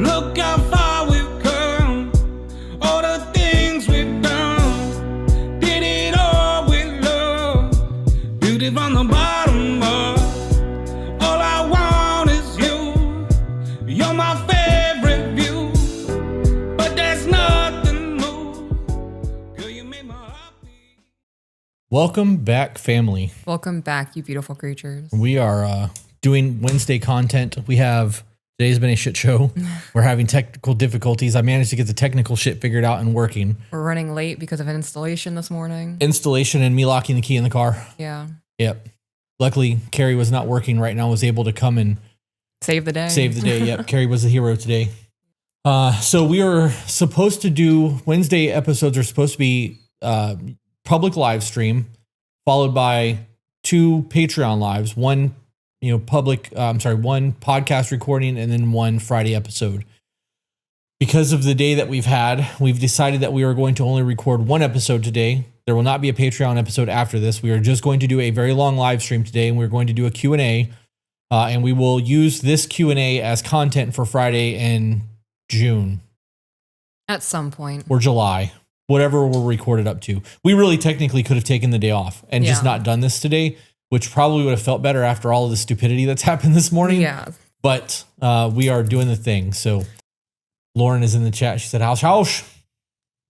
Look how far we've come, all the things we've done. Did it all with love, beauty from the bottom up. All I want is you, you're my favorite view. But there's nothing more, girl, you make my heart beat. Welcome back, family. Welcome back, you beautiful creatures. We are doing Wednesday content. Today's been a shit show. We're having technical difficulties. I managed to get the technical shit figured out and working. We're running late because of an installation this morning. Installation and me locking the key in the car. Yeah. Yep. Luckily, Carrie was not working right now, was able to come and Save the day. Yep. Carrie was the hero today. So we are supposed to do Wednesday episodes are supposed to be public live stream, followed by 2 Patreon lives, one podcast recording, and then 1 Friday episode. Because of the day that we've decided that we are going to only record 1 episode today. There will not be a Patreon episode after this. We are just going to do a very long live stream today, and we're going to do a Q&A, and we will use this Q&A as content for Friday in June. At some point. Or July. Whatever we'll record it up to. We really technically could have taken the day off and just not done this today, which probably would have felt better after all of the stupidity that's happened this morning. Yeah. But we are doing the thing. So Lauren is in the chat. She said, house.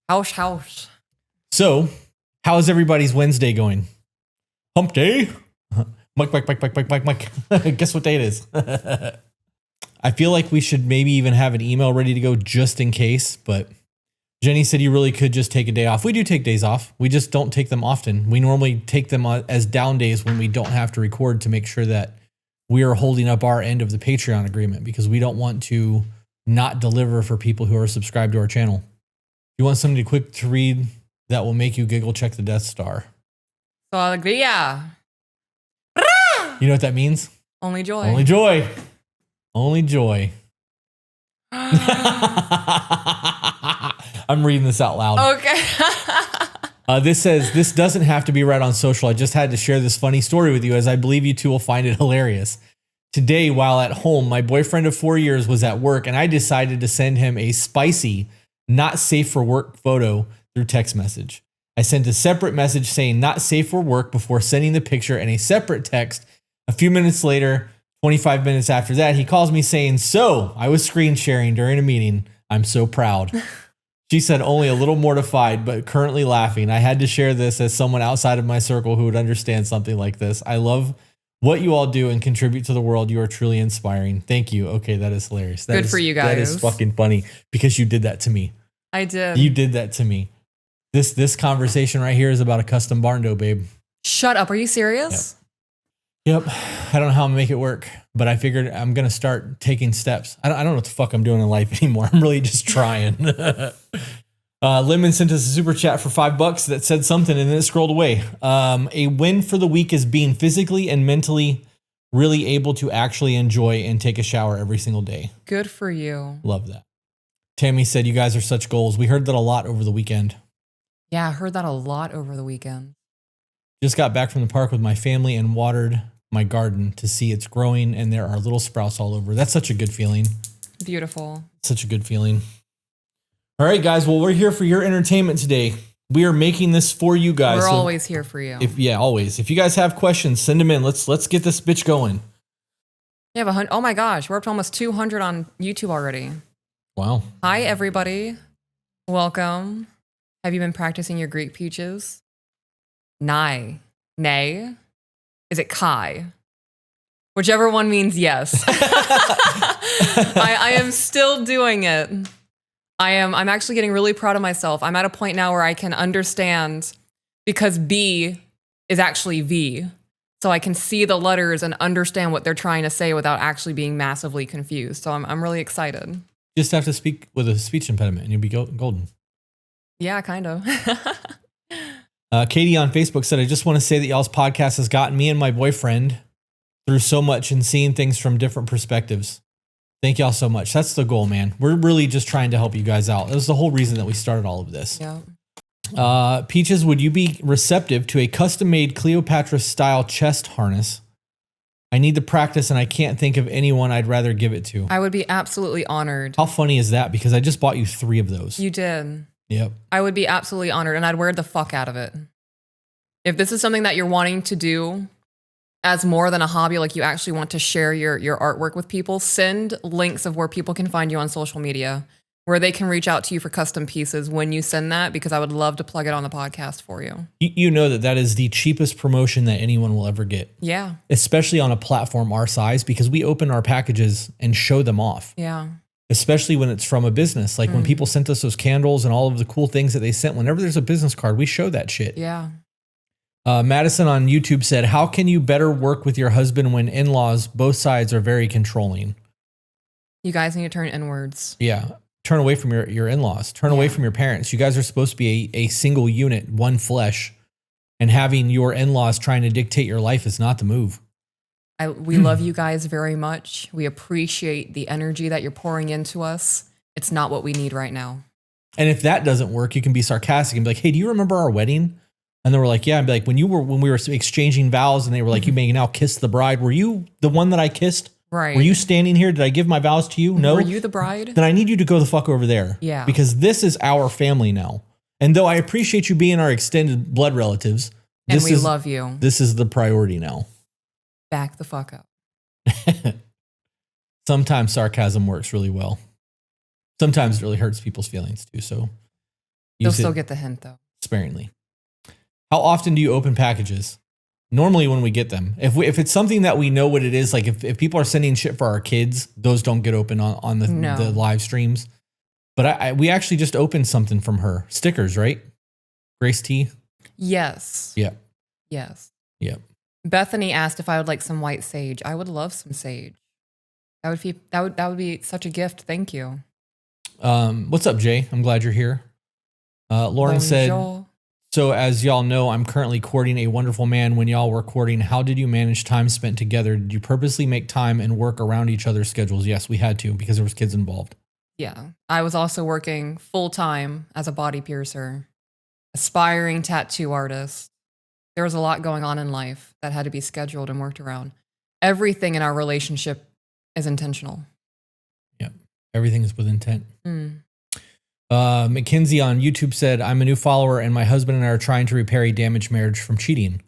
House. So how's everybody's Wednesday going? Hump day? Mike. Guess what day it is? I feel like we should maybe even have an email ready to go just in case. But Jenny said you really could just take a day off. We do take days off. We just don't take them often. We normally take them as down days when we don't have to record to make sure that we are holding up our end of the Patreon agreement, because we don't want to not deliver for people who are subscribed to our channel. If you want something quick to read that will make you giggle, check the Death Star. So I'll agree, yeah. You know what that means? Only joy. Only joy. Only joy. I'm reading this out loud. Okay. This says, this doesn't have to be right on social. I just had to share this funny story with you, as I believe you two will find it hilarious. Today, while at home, my boyfriend of 4 years was at work, and I decided to send him a spicy, not safe for work photo through text message. I sent a separate message saying not safe for work before sending the picture, and a separate text. A few minutes later, 25 minutes after that, he calls me saying, so I was screen sharing during a meeting. I'm so proud. She said only a little mortified, but currently laughing. I had to share this as someone outside of my circle who would understand something like this. I love what you all do and contribute to the world. You are truly inspiring. Thank you. Okay, that is hilarious. Good for you guys. That is fucking funny, because you did that to me. I did. You did that to me. This conversation right here is about a custom barn door, babe. Shut up. Are you serious? Yep. I don't know how I'm gonna make it work, but I figured I'm gonna start taking steps. I don't know what the fuck I'm doing in life anymore. I'm really just trying. Lemon sent us a super chat for $5 that said something, and then it scrolled away. A win for the week is being physically and mentally really able to actually enjoy and take a shower every single day. Good for you. Love that. Tammy said, you guys are such goals. We heard that a lot over the weekend. Yeah, I heard that a lot over the weekend. Just got back from the park with my family and watered my garden to see it's growing, and there are little sprouts all over. That's such a good feeling. Beautiful. Such a good feeling. All right, guys. Well, we're here for your entertainment today. We are making this for you guys. We're always here for you. Always. If you guys have questions, send them in. Let's get this bitch going. You have 100. Oh my gosh, we're up to almost 200 on YouTube already. Wow. Hi, everybody. Welcome. Have you been practicing your Greek peaches? Nay. Is it Kai? Whichever one means yes. I am still doing it. I'm actually getting really proud of myself. I'm at a point now where I can understand, because B is actually V. So I can see the letters and understand what they're trying to say without actually being massively confused. So I'm really excited. Just have to speak with a speech impediment and you'll be golden. Yeah, kind of. Katie on Facebook said, I just want to say that y'all's podcast has gotten me and my boyfriend through so much and seeing things from different perspectives. Thank y'all so much. That's the goal, man. We're really just trying to help you guys out. That was the whole reason that we started all of this. Yeah. Peaches, would you be receptive to a custom-made Cleopatra-style chest harness I need the practice and I can't think of anyone I'd rather give it to. I would be absolutely honored. How funny is that? Because I just bought you 3 of those. You did. Yep. I would be absolutely honored, and I'd wear the fuck out of it. If this is something that you're wanting to do as more than a hobby, like you actually want to share your artwork with people, send links of where people can find you on social media, where they can reach out to you for custom pieces when you send that, because I would love to plug it on the podcast for you. You know that is the cheapest promotion that anyone will ever get. Yeah. Especially on a platform our size, because we open our packages and show them off. Yeah. Especially when it's from a business. Like when people sent us those candles and all of the cool things that they sent, whenever there's a business card, we show that shit. Yeah. Madison on YouTube said, how can you better work with your husband when in-laws, both sides are very controlling? You guys need to turn inwards. Yeah. Turn away from your in-laws. Turn away from your parents. You guys are supposed to be a single unit, one flesh. And having your in-laws trying to dictate your life is not the move. We love you guys very much. We appreciate the energy that you're pouring into us. It's not what we need right now. And if that doesn't work, you can be sarcastic and be like, hey, do you remember our wedding? And they were like, yeah. I'd be like, when we were exchanging vows and they were like, you may now kiss the bride. Were you the one that I kissed? Right. Were you standing here? Did I give my vows to you? No. Were you the bride? Then I need you to go the fuck over there. Yeah. Because this is our family now. And though I appreciate you being our extended blood relatives, and we love you. This is the priority now. Back the fuck up. Sometimes sarcasm works really well. Sometimes it really hurts people's feelings too. So you'll still get the hint though. Sparingly. How often do you open packages? Normally when we get them. If it's something that we know what it is, like if people are sending shit for our kids, those don't get open on the live streams. But we actually just opened something from her. Stickers, right? Grace T? Yes. Yeah. Yes. Yeah. Bethany asked if I would like some white sage. I would love some sage. That would be such a gift. Thank you. What's up, Jay? I'm glad you're here. Lauren said, so as y'all know, I'm currently courting a wonderful man. When y'all were courting, how did you manage time spent together? Did you purposely make time and work around each other's schedules? Yes, we had to because there was kids involved. Yeah. I was also working full time as a body piercer, aspiring tattoo artist. There was a lot going on in life that had to be scheduled and worked around. Everything in our relationship is intentional. Yeah. Everything is with intent. Mackenzie on YouTube said, I'm a new follower and my husband and I are trying to repair a damaged marriage from cheating.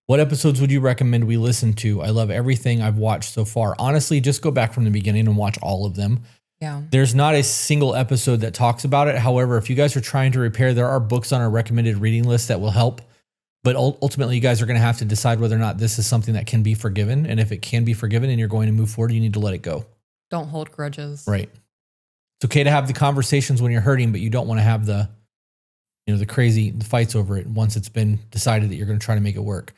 What episodes would you recommend we listen to? I love everything I've watched so far. Honestly, just go back from the beginning and watch all of them. Yeah. There's not a single episode that talks about it. However, if you guys are trying to repair, there are books on our recommended reading list that will help. But ultimately, you guys are going to have to decide whether or not this is something that can be forgiven. And if it can be forgiven and you're going to move forward, you need to let it go. Don't hold grudges. Right. It's okay to have the conversations when you're hurting, but you don't want to have the crazy fights over it once it's been decided that you're going to try to make it work.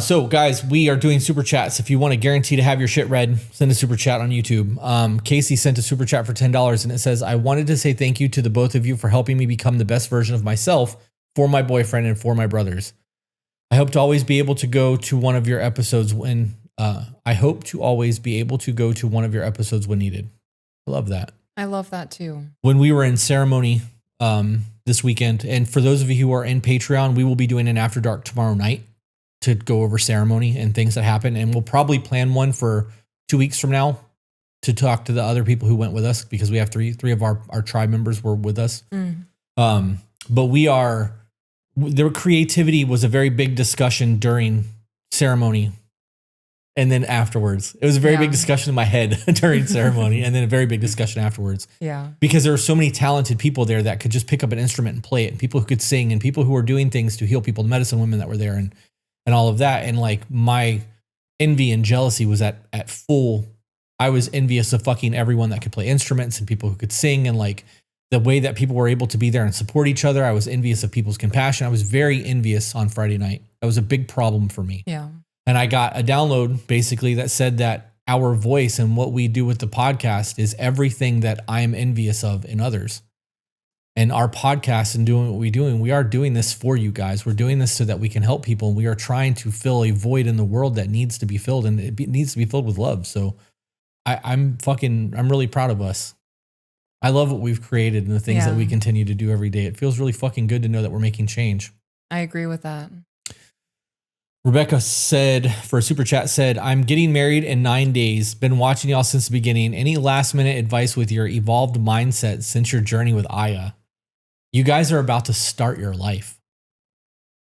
So guys, we are doing super chats. If you want to guarantee to have your shit read, send a super chat on YouTube. Casey sent a super chat for $10 and it says, I wanted to say thank you to the both of you for helping me become the best version of myself for my boyfriend and for my brothers. I hope to always be able to go to one of your episodes when needed. I love that. I love that too. When we were in ceremony this weekend, and for those of you who are in Patreon, we will be doing an After Dark tomorrow night to go over ceremony and things that happen. And we'll probably plan one for 2 weeks from now to talk to the other people who went with us, because we have three of our tribe members were with us. But their creativity was a very big discussion during ceremony. And then afterwards, it was a very big discussion in my head during ceremony, and then a very big discussion afterwards. Yeah. Because there were so many talented people there that could just pick up an instrument and play it, and people who could sing, and people who were doing things to heal people, medicine women that were there, and all of that. And like my envy and jealousy was at full. I was envious of fucking everyone that could play instruments and people who could sing, and like the way that people were able to be there and support each other. I was envious of people's compassion. I was very envious on Friday night. That was a big problem for me. Yeah. And I got a download basically that said that our voice and what we do with the podcast is everything that I am envious of in others. And our podcast and doing what we're doing, we are doing this for you guys. We're doing this so that we can help people. And we are trying to fill a void in the world that needs to be filled, and it needs to be filled with love. So I'm really proud of us. I love what we've created and the things that we continue to do every day. It feels really fucking good to know that we're making change. I agree with that. Rebecca said, for a super chat, said, I'm getting married in 9 days. Been watching y'all since the beginning. Any last minute advice with your evolved mindset since your journey with Aya? You guys are about to start your life.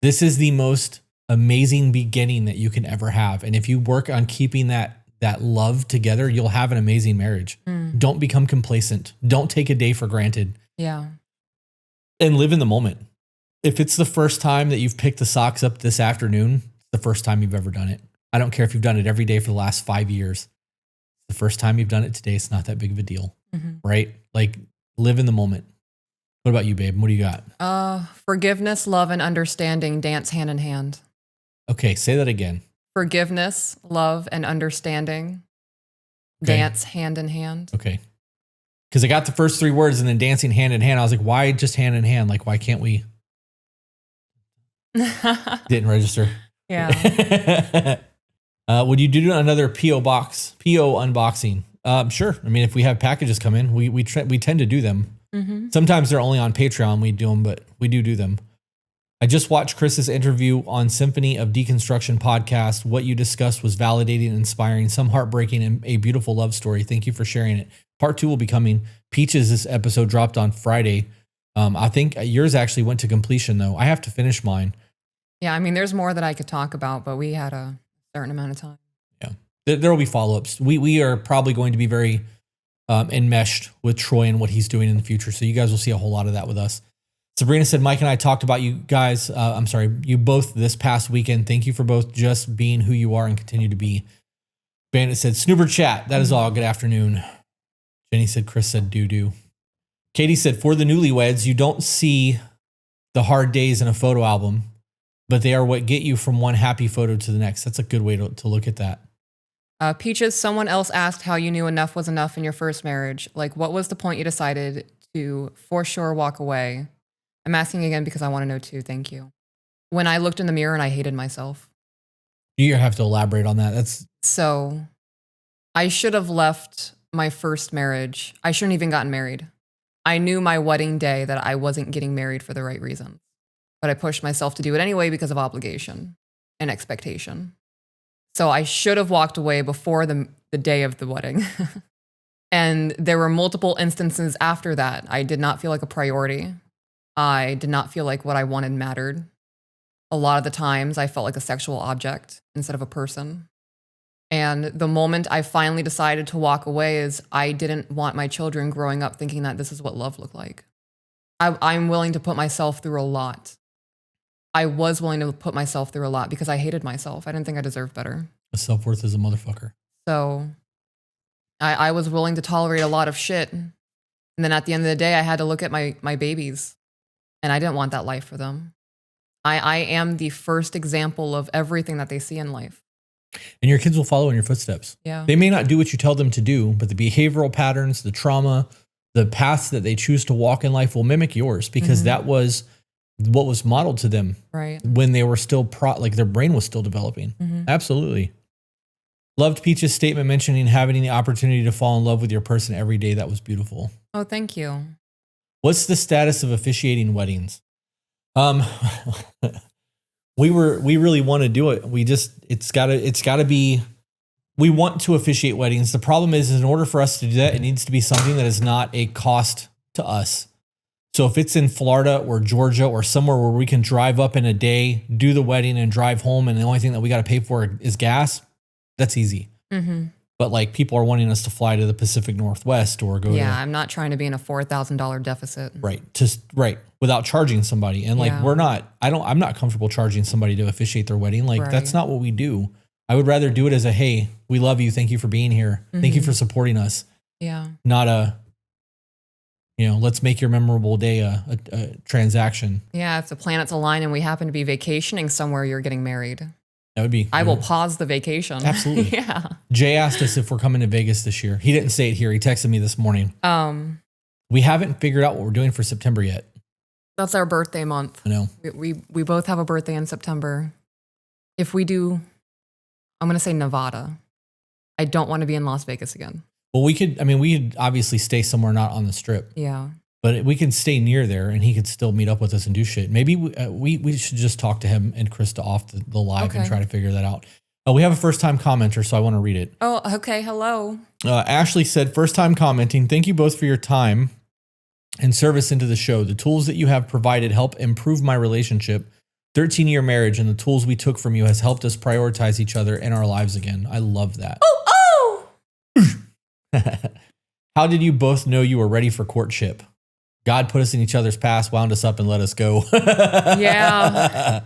This is the most amazing beginning that you can ever have. And if you work on keeping that love together, you'll have an amazing marriage. Don't become complacent. Don't take a day for granted. Yeah. And live in the moment. If it's the first time that you've picked the socks up this afternoon, the first time you've ever done it. I don't care if you've done it every day for the last 5 years. The first time you've done it today, it's not that big of a deal, right? Like, live in the moment. What about you, babe? What do you got? Forgiveness, love, and understanding dance hand in hand. Okay, say that again. Forgiveness, love, and understanding dance hand in hand. Okay. Because I got the first 3 words and then dancing hand in hand. I was like, why just hand in hand? Like, why can't we? Didn't register. Yeah. Would you do another PO unboxing? Sure. I mean, if we have packages come in, we tend to do them. Sometimes they're only on Patreon. We do them, but we do them. I just watched Chris's interview on Symphony of Deconstruction podcast. What you discussed was validating, inspiring, some heartbreaking, and a beautiful love story. Thank you for sharing it. Part 2 will be coming. Peaches, this episode dropped on Friday. I think yours actually went to completion though. I have to finish mine. Yeah, I mean, there's more that I could talk about, but we had a certain amount of time. Yeah, there will be follow-ups. We are probably going to be very enmeshed with Troy and what he's doing in the future. So you guys will see a whole lot of that with us. Sabrina said, Mike and I talked about you guys. You both this past weekend. Thank you for both just being who you are and continue to be. Bandit said, Snooper chat. That is all. Good afternoon. Jenny said, Chris said, doo-doo. Katie said, for the newlyweds, you don't see the hard days in a photo album, but they are what get you from one happy photo to the next. That's a good way to look at that. Peaches, someone else asked how you knew enough was enough in your first marriage. Like, what was the point you decided to for sure walk away? I'm asking again because I want to know too. Thank you. When I looked in the mirror and I hated myself. You have to elaborate on that. So I should have left my first marriage. I shouldn't even gotten married. I knew my wedding day that I wasn't getting married for the right reasons. But I pushed myself to do it anyway because of obligation and expectation. So I should have walked away before the day of the wedding. And there were multiple instances after that. I did not feel like a priority. I did not feel like what I wanted mattered. A lot of the times I felt like a sexual object instead of a person. And the moment I finally decided to walk away is I didn't want my children growing up thinking that this is what love looked like. I'm willing to put myself through a lot. I was willing to put myself through a lot because I hated myself. I didn't think I deserved better. Self-worth is a motherfucker. So I was willing to tolerate a lot of shit. And then at the end of the day, I had to look at my babies. And I didn't want that life for them. I am the first example of everything that they see in life. And your kids will follow in your footsteps. Yeah. They may not do what you tell them to do, but the behavioral patterns, the trauma, the paths that they choose to walk in life will mimic yours because that was what was modeled to them when they were still like their brain was still developing. Absolutely. Loved Peach's statement mentioning having the opportunity to fall in love with your person every day. That was beautiful. Oh, thank you. What's the status of officiating weddings? We really want to do it. It's gotta be, we want to officiate weddings. The problem is in order for us to do that, it needs to be something that is not a cost to us. So if it's in Florida or Georgia or somewhere where we can drive up in a day, do the wedding and drive home, and the only thing that we got to pay for is gas, that's easy. But like people are wanting us to fly to the Pacific Northwest or go. Yeah, I'm not trying to be in a $4,000 deficit. Right. Without charging somebody. And like, I'm not comfortable charging somebody to officiate their wedding. Like that's not what we do. I would rather do it as a, hey, we love you. Thank you for being here. Thank you for supporting us. Yeah. Not a, let's make your memorable day a transaction. Yeah. If the planets align and we happen to be vacationing somewhere, you're getting married. That would be. I will pause the vacation. Absolutely. Yeah. Jay asked us if we're coming to Vegas this year. He didn't say it here. He texted me this morning. We haven't figured out what we're doing for September yet. That's our birthday month. I know. We both have a birthday in September. If we do, I'm going to say Nevada. I don't want to be in Las Vegas again. Well, we could obviously stay somewhere not on the strip. Yeah. But we can stay near there and he could still meet up with us and do shit. Maybe we should just talk to him and Krista off the live and try to figure that out. We have a first-time commenter, so I want to read it. Oh, okay. Hello. Ashley said, first-time commenting, thank you both for your time and service into the show. The tools that you have provided help improve my relationship. 13-year marriage and the tools we took from you has helped us prioritize each other in our lives again. I love that. Oh! How did you both know you were ready for courtship? God put us in each other's past, wound us up, and let us go. Yeah.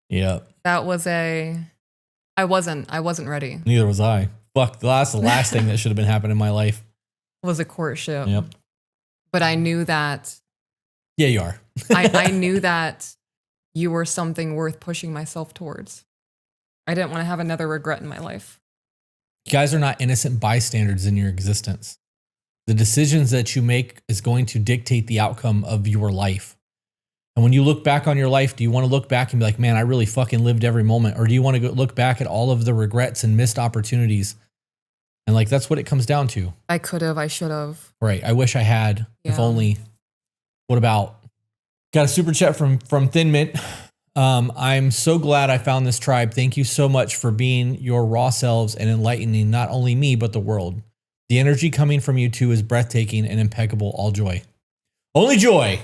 Yep. That was I wasn't ready. Neither was I. Fuck, that's the last thing that should have been happening in my life. Was a courtship. Yep. But I knew that. Yeah, you are. I knew that you were something worth pushing myself towards. I didn't want to have another regret in my life. You guys are not innocent bystanders in your existence. The decisions that you make is going to dictate the outcome of your life. And when you look back on your life, do you want to look back and be like, man, I really fucking lived every moment? Or do you want to go look back at all of the regrets and missed opportunities? And like, that's what it comes down to. I could have, I should have. Right. I wish I had, if only. What about? Got a super chat from Thin Mint. I'm so glad I found this tribe. Thank you so much for being your raw selves and enlightening not only me, but the world. The energy coming from you two is breathtaking and impeccable. All joy. Only joy.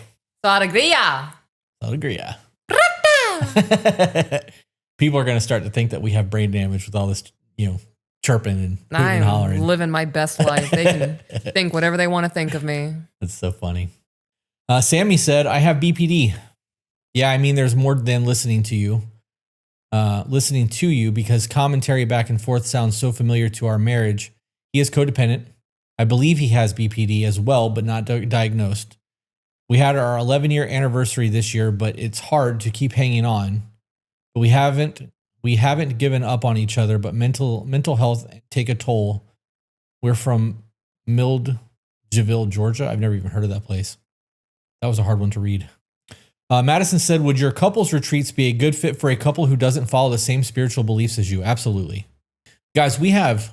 Alegría. Alegría. People are going to start to think that we have brain damage with all this, chirping and hooting and hollering. I'm living my best life. They can think whatever they want to think of me. That's so funny. Sammy said, I have BPD. Yeah, I mean, there's more than listening to you. Because commentary back and forth sounds so familiar to our marriage. He is codependent. I believe he has BPD as well, but not diagnosed. We had our 11-year anniversary this year, but it's hard to keep hanging on. But we haven't given up on each other, but mental health take a toll. We're from Milledgeville, Georgia. I've never even heard of that place. That was a hard one to read. Madison said, would your couples retreats be a good fit for a couple who doesn't follow the same spiritual beliefs as you? Absolutely. Guys, we have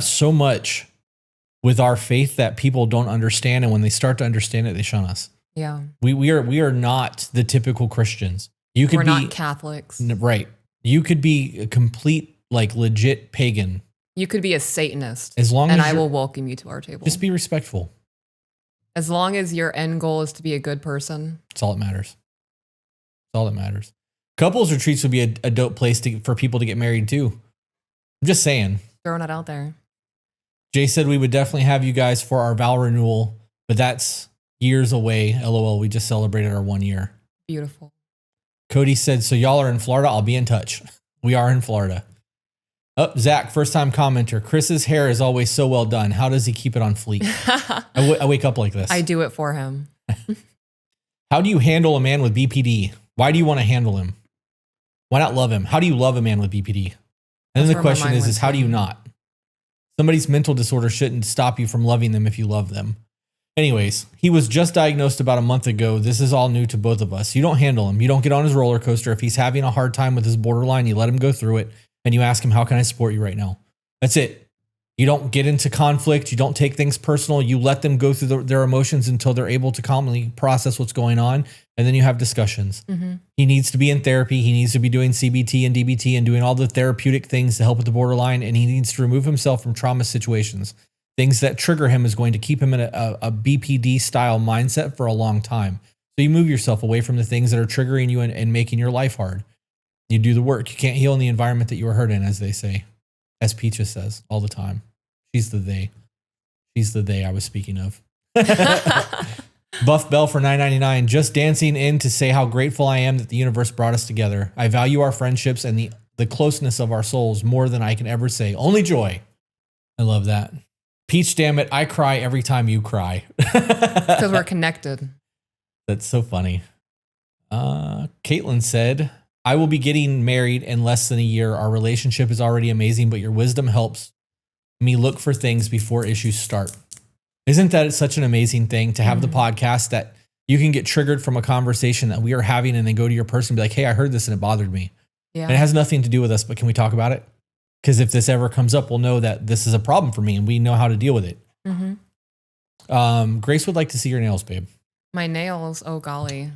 so much with our faith that people don't understand. And when they start to understand it, they shun us. Yeah. We are not the typical Christians. We're not Catholics. Right. You could be a complete, legit pagan. You could be a Satanist. And I will welcome you to our table. Just be respectful. As long as your end goal is to be a good person. That's all that matters. That's all that matters. Couples retreats would be a dope place for people to get married too. I'm just saying. Throwing it out there. Jay said we would definitely have you guys for our vow renewal, but that's years away. LOL, we just celebrated our 1 year. Beautiful. Cody said, so y'all are in Florida? I'll be in touch. We are in Florida. Oh, Zach, first time commenter. Chris's hair is always so well done. How does he keep it on fleek? I wake up like this. I do it for him. How do you handle a man with BPD? Why do you want to handle him? Why not love him? How do you love a man with BPD? And then the question is how do you not? Somebody's mental disorder shouldn't stop you from loving them if you love them. Anyways, he was just diagnosed about a month ago. This is all new to both of us. You don't handle him. You don't get on his roller coaster. If he's having a hard time with his borderline, you let him go through it. And you ask him, how can I support you right now? That's it. You don't get into conflict. You don't take things personal. You let them go through their emotions until they're able to calmly process what's going on. And then you have discussions. Mm-hmm. He needs to be in therapy. He needs to be doing CBT and DBT and doing all the therapeutic things to help with the borderline. And he needs to remove himself from trauma situations. Things that trigger him is going to keep him in a BPD style mindset for a long time. So you move yourself away from the things that are triggering you and making your life hard. You do the work. You can't heal in the environment that you were hurt in, as they say. As Peaches says all the time. She's the they. She's the they I was speaking of. Buff Bell for $9.99. Just dancing in to say how grateful I am that the universe brought us together. I value our friendships and the closeness of our souls more than I can ever say. Only joy. I love that. Peach, damn it, I cry every time you cry. Because we're connected. That's so funny. Caitlin said, I will be getting married in less than a year. Our relationship is already amazing, but your wisdom helps me look for things before issues start. Isn't that such an amazing thing to have the podcast that you can get triggered from a conversation that we are having and then go to your person and be like, hey, I heard this and it bothered me. Yeah. And it has nothing to do with us, but can we talk about it? Because if this ever comes up, we'll know that this is a problem for me and we know how to deal with it. Mm-hmm. Grace would like to see your nails, babe. My nails, oh golly.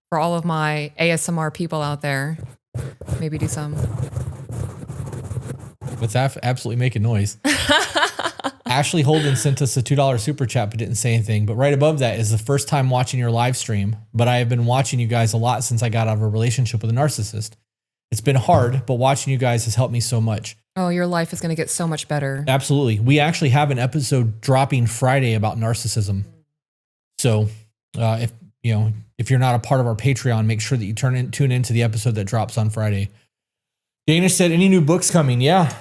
For all of my ASMR people out there, maybe do some. What's absolutely making noise? Ashley Holden sent us a $2 super chat but didn't say anything. But right above that is the first time watching your live stream. But I have been watching you guys a lot since I got out of a relationship with a narcissist. It's been hard, but watching you guys has helped me so much. Oh, your life is going to get so much better. Absolutely. We actually have an episode dropping Friday about narcissism. So if you're not a part of our Patreon, make sure that you tune into the episode that drops on Friday. Dana said, any new books coming? Yeah.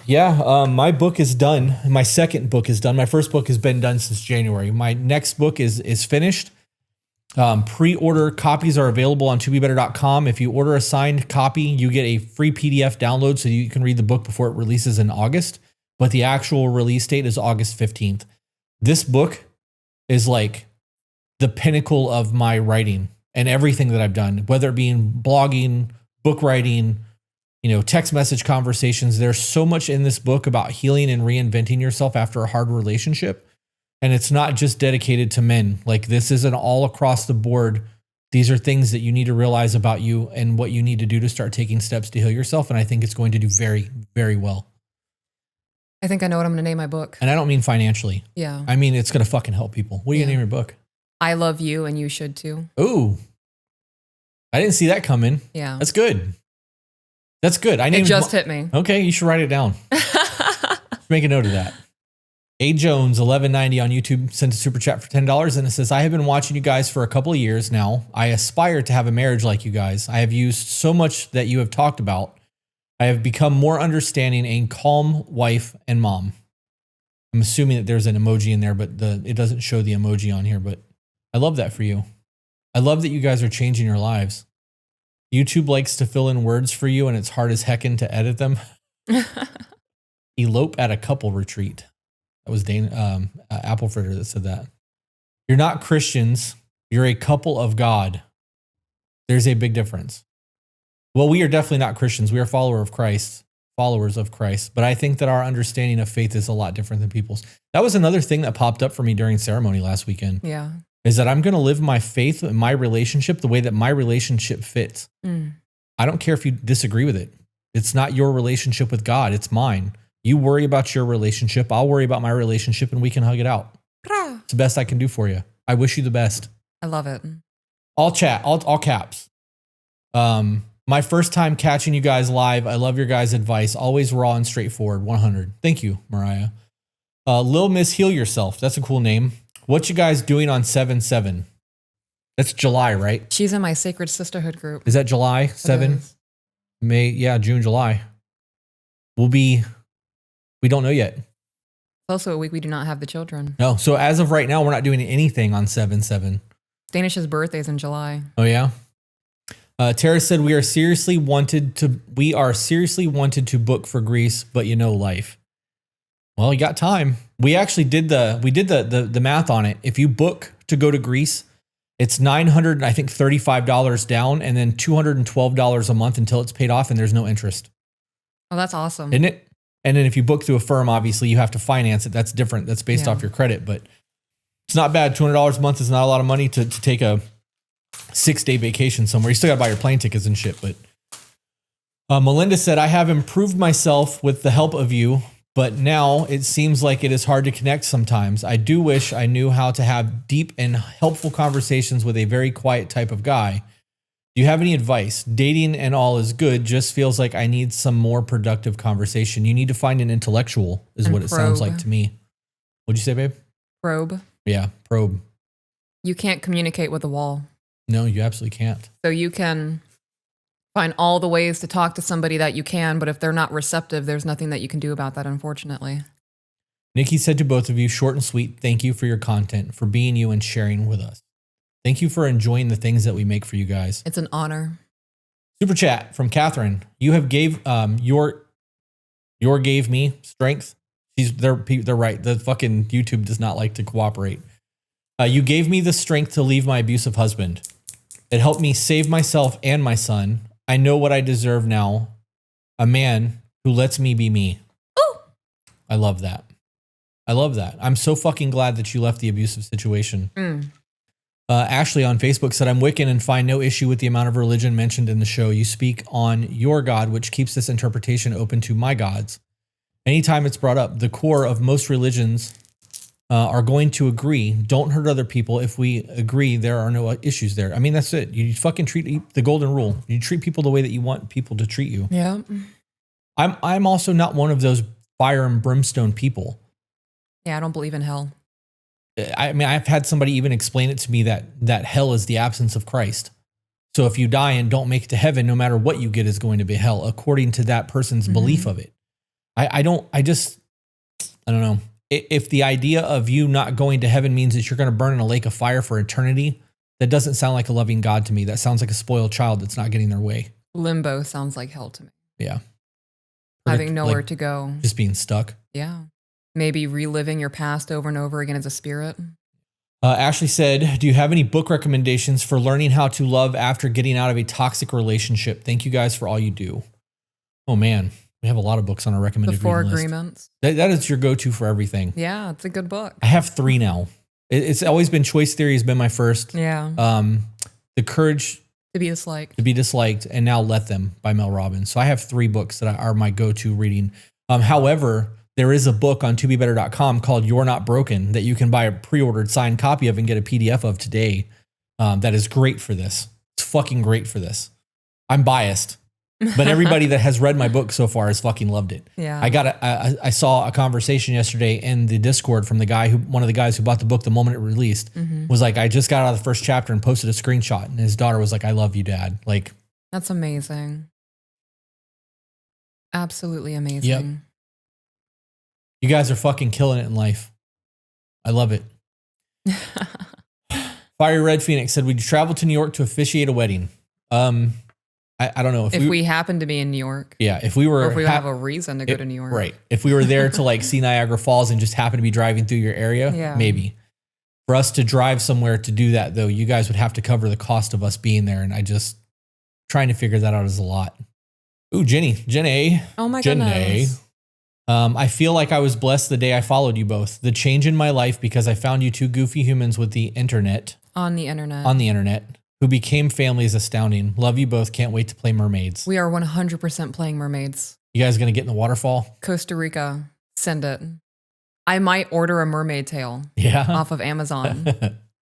My book is done. My second book is done. My first book has been done since January. My next book is finished. Pre-order copies are available on tobebetter.com. If you order a signed copy, you get a free PDF download so you can read the book before it releases in August. But the actual release date is August 15th. This book is like the pinnacle of my writing and everything that I've done, whether it be in blogging, book writing, text message conversations. There's so much in this book about healing and reinventing yourself after a hard relationship. And it's not just dedicated to men. Like, this isn't all across the board. These are things that you need to realize about you and what you need to do to start taking steps to heal yourself. And I think it's going to do very, very well. I think I know what I'm going to name my book. And I don't mean financially. Yeah. I mean, it's going to fucking help people. What are you going to name your book? I love you and you should too. Ooh. I didn't see that coming. Yeah. That's good. That's good. It just hit me. Okay, you should write it down. Make a note of that. A Jones 1190 on YouTube sent a super chat for $10 and it says, I have been watching you guys for a couple of years now. I aspire to have a marriage like you guys. I have used so much that you have talked about. I have become more understanding, a calm wife and mom. I'm assuming that there's an emoji in there, but it doesn't show the emoji on here, but I love that for you. I love that you guys are changing your lives. YouTube likes to fill in words for you and it's hard as heckin' to edit them. Elope at a couple retreat. That was Dane, Apple Fritter that said that. You're not Christians. You're a couple of God. There's a big difference. Well, we are definitely not Christians. We are followers of Christ. But I think that our understanding of faith is a lot different than people's. That was another thing that popped up for me during ceremony last weekend. Yeah. Is that I'm going to live my faith and my relationship the way that my relationship fits. I don't care if you disagree with it. It's not your relationship with God. It's mine. You worry about your relationship. I'll worry about my relationship and we can hug it out. It's the best I can do for you. I wish you the best. I love it. All caps. My first time catching you guys live. I love your guys' advice. Always raw and straightforward. 100. Thank you, Mariah. Lil Miss Heal Yourself. That's a cool name. What you guys doing on 7/7? That's July, right? She's in my Sacred Sisterhood group. Is that July 7? May, yeah, June, July. We don't know yet. It's also a week we do not have the children. No, so as of right now, we're not doing anything on 7/7. Danish's birthday's in July. Oh yeah. Tara said we are seriously wanted to book for Greece, but life. Well, you got time. We actually did the math on it. If you book to go to Greece, it's $935 down and then $212 a month until it's paid off and there's no interest. Oh, that's awesome. Isn't it? And then if you book through a firm, obviously you have to finance it. That's different. That's based off your credit, but it's not bad. $200 a month is not a lot of money to take a 6-day vacation somewhere. You still got to buy your plane tickets and shit. But Melinda said, I have improved myself with the help of you, but now it seems like it is hard to connect sometimes. I do wish I knew how to have deep and helpful conversations with a very quiet type of guy. Do you have any advice? Dating and all is good. Just feels like I need some more productive conversation. You need to find an intellectual is what it sounds like to me. What'd you say, babe? Probe. Yeah, probe. You can't communicate with a wall. No, you absolutely can't. So you can find all the ways to talk to somebody that you can, but if they're not receptive, there's nothing that you can do about that, unfortunately. Nikki said to both of you, short and sweet, thank you for your content, for being you and sharing with us. Thank you for enjoying the things that we make for you guys. It's an honor. Super chat from Catherine. You have gave your gave me strength. They're right. The fucking YouTube does not like to cooperate. You gave me the strength to leave my abusive husband. It helped me save myself and my son. I know what I deserve now. A man who lets me be me. Ooh. I love that. I love that. I'm so fucking glad that you left the abusive situation. Ashley on Facebook said, I'm Wiccan and find no issue with the amount of religion mentioned in the show. You speak on your God, which keeps this interpretation open to my gods. Anytime it's brought up, the core of most religions are going to agree. Don't hurt other people. If we agree, there are no issues there. I mean, that's it. You fucking treat the golden rule. You treat people the way that you want people to treat you. Yeah. I'm also not one of those fire and brimstone people. Yeah, I don't believe in hell. I mean, I've had somebody even explain it to me that hell is the absence of Christ. So if you die and don't make it to heaven, no matter what you get is going to be hell, according to that person's belief of it. I don't know. If the idea of you not going to heaven means that you're going to burn in a lake of fire for eternity, that doesn't sound like a loving God to me. That sounds like a spoiled child that's not getting their way. Limbo sounds like hell to me. Yeah. Having nowhere to go. Just being stuck. Yeah. Maybe reliving your past over and over again as a spirit. Ashley said, do you have any book recommendations for learning how to love after getting out of a toxic relationship? Thank you guys for all you do. Oh, man. We have a lot of books on our recommended The 4 reading list. Agreements. That is your go-to for everything. Yeah, it's a good book. I have 3 now. It's always been Choice Theory has been my first. Yeah. The Courage to be Disliked. And now Let Them by Mel Robbins. So I have 3 books that are my go-to reading. However, there is a book on tobebetter.com called You're Not Broken that you can buy a pre-ordered signed copy of and get a PDF of today. That is great for this. It's fucking great for this. I'm biased, but everybody that has read my book so far has fucking loved it. Yeah. I saw a conversation yesterday in the Discord from one of the guys who bought the book the moment it released was like, I just got out of the first chapter and posted a screenshot, and his daughter was like, I love you, Dad. Like, that's amazing. Absolutely amazing. Yep. You guys are fucking killing it in life. I love it. Fiery Red Phoenix said, would you travel to New York to officiate a wedding? I don't know. If we happen to be in New York. Yeah. If we were. Or if we have a reason to go to New York. Right. If we were there to like see Niagara Falls and just happen to be driving through your area, maybe. For us to drive somewhere to do that, though, you guys would have to cover the cost of us being there. And trying to figure that out is a lot. Ooh, Jenny. Oh my goodness. I feel like I was blessed the day I followed you both. The change in my life because I found you 2 goofy humans with the internet. On the internet. Who became family is astounding. Love you both. Can't wait to play mermaids. We are 100% playing mermaids. You guys going to get in the waterfall? Costa Rica. Send it. I might order a mermaid tail. Yeah. Off of Amazon.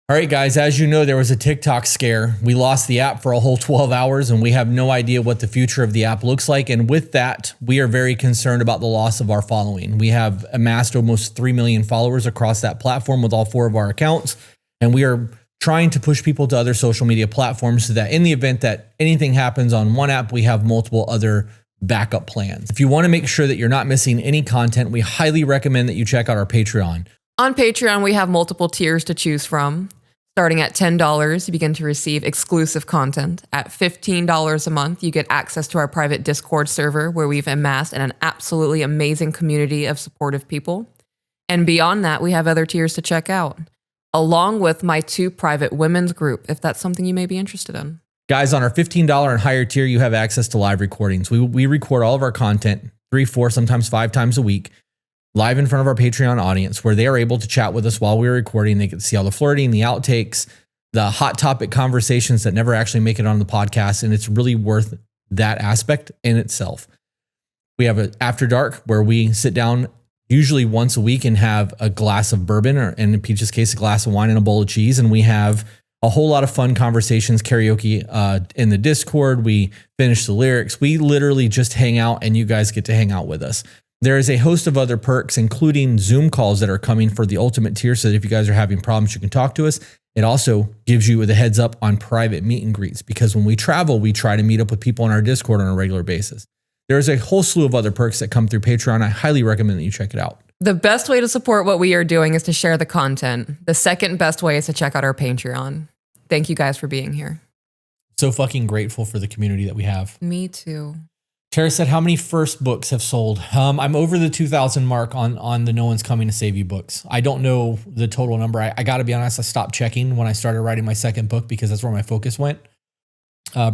All right, guys, as you know, there was a TikTok scare. We lost the app for a whole 12 hours and we have no idea what the future of the app looks like. And with that, we are very concerned about the loss of our following. We have amassed almost 3 million followers across that platform with all 4 of our accounts. And we are trying to push people to other social media platforms so that in the event that anything happens on one app, we have multiple other backup plans. If you want to make sure that you're not missing any content, we highly recommend that you check out our Patreon. On Patreon, we have multiple tiers to choose from. Starting at $10, you begin to receive exclusive content. At $15 a month, you get access to our private Discord server where we've amassed an absolutely amazing community of supportive people. And beyond that, we have other tiers to check out, along with my 2 private women's group, if that's something you may be interested in. Guys, on our $15 and higher tier, you have access to live recordings. We record all of our content 3, 4, sometimes 5 times a week, live in front of our Patreon audience, where they are able to chat with us while we're recording. They get to see all the flirting, the outtakes, the hot topic conversations that never actually make it on the podcast. And it's really worth that aspect in itself. We have an After Dark where we sit down usually once a week and have a glass of bourbon, or in Peach's case, a glass of wine and a bowl of cheese. And we have a whole lot of fun conversations, karaoke in the Discord. We finish the lyrics. We literally just hang out and you guys get to hang out with us. There is a host of other perks, including Zoom calls that are coming for the ultimate tier. So that if you guys are having problems, you can talk to us. It also gives you the heads up on private meet and greets, because when we travel, we try to meet up with people on our Discord on a regular basis. There's a whole slew of other perks that come through Patreon. I highly recommend that you check it out. The best way to support what we are doing is to share the content. The second best way is to check out our Patreon. Thank you guys for being here. So fucking grateful for the community that we have. Me too. Tara said, how many first books have sold? I'm over the 2,000 mark on the No One's Coming to Save You books. I don't know the total number. I got to be honest, I stopped checking when I started writing my second book because that's where my focus went.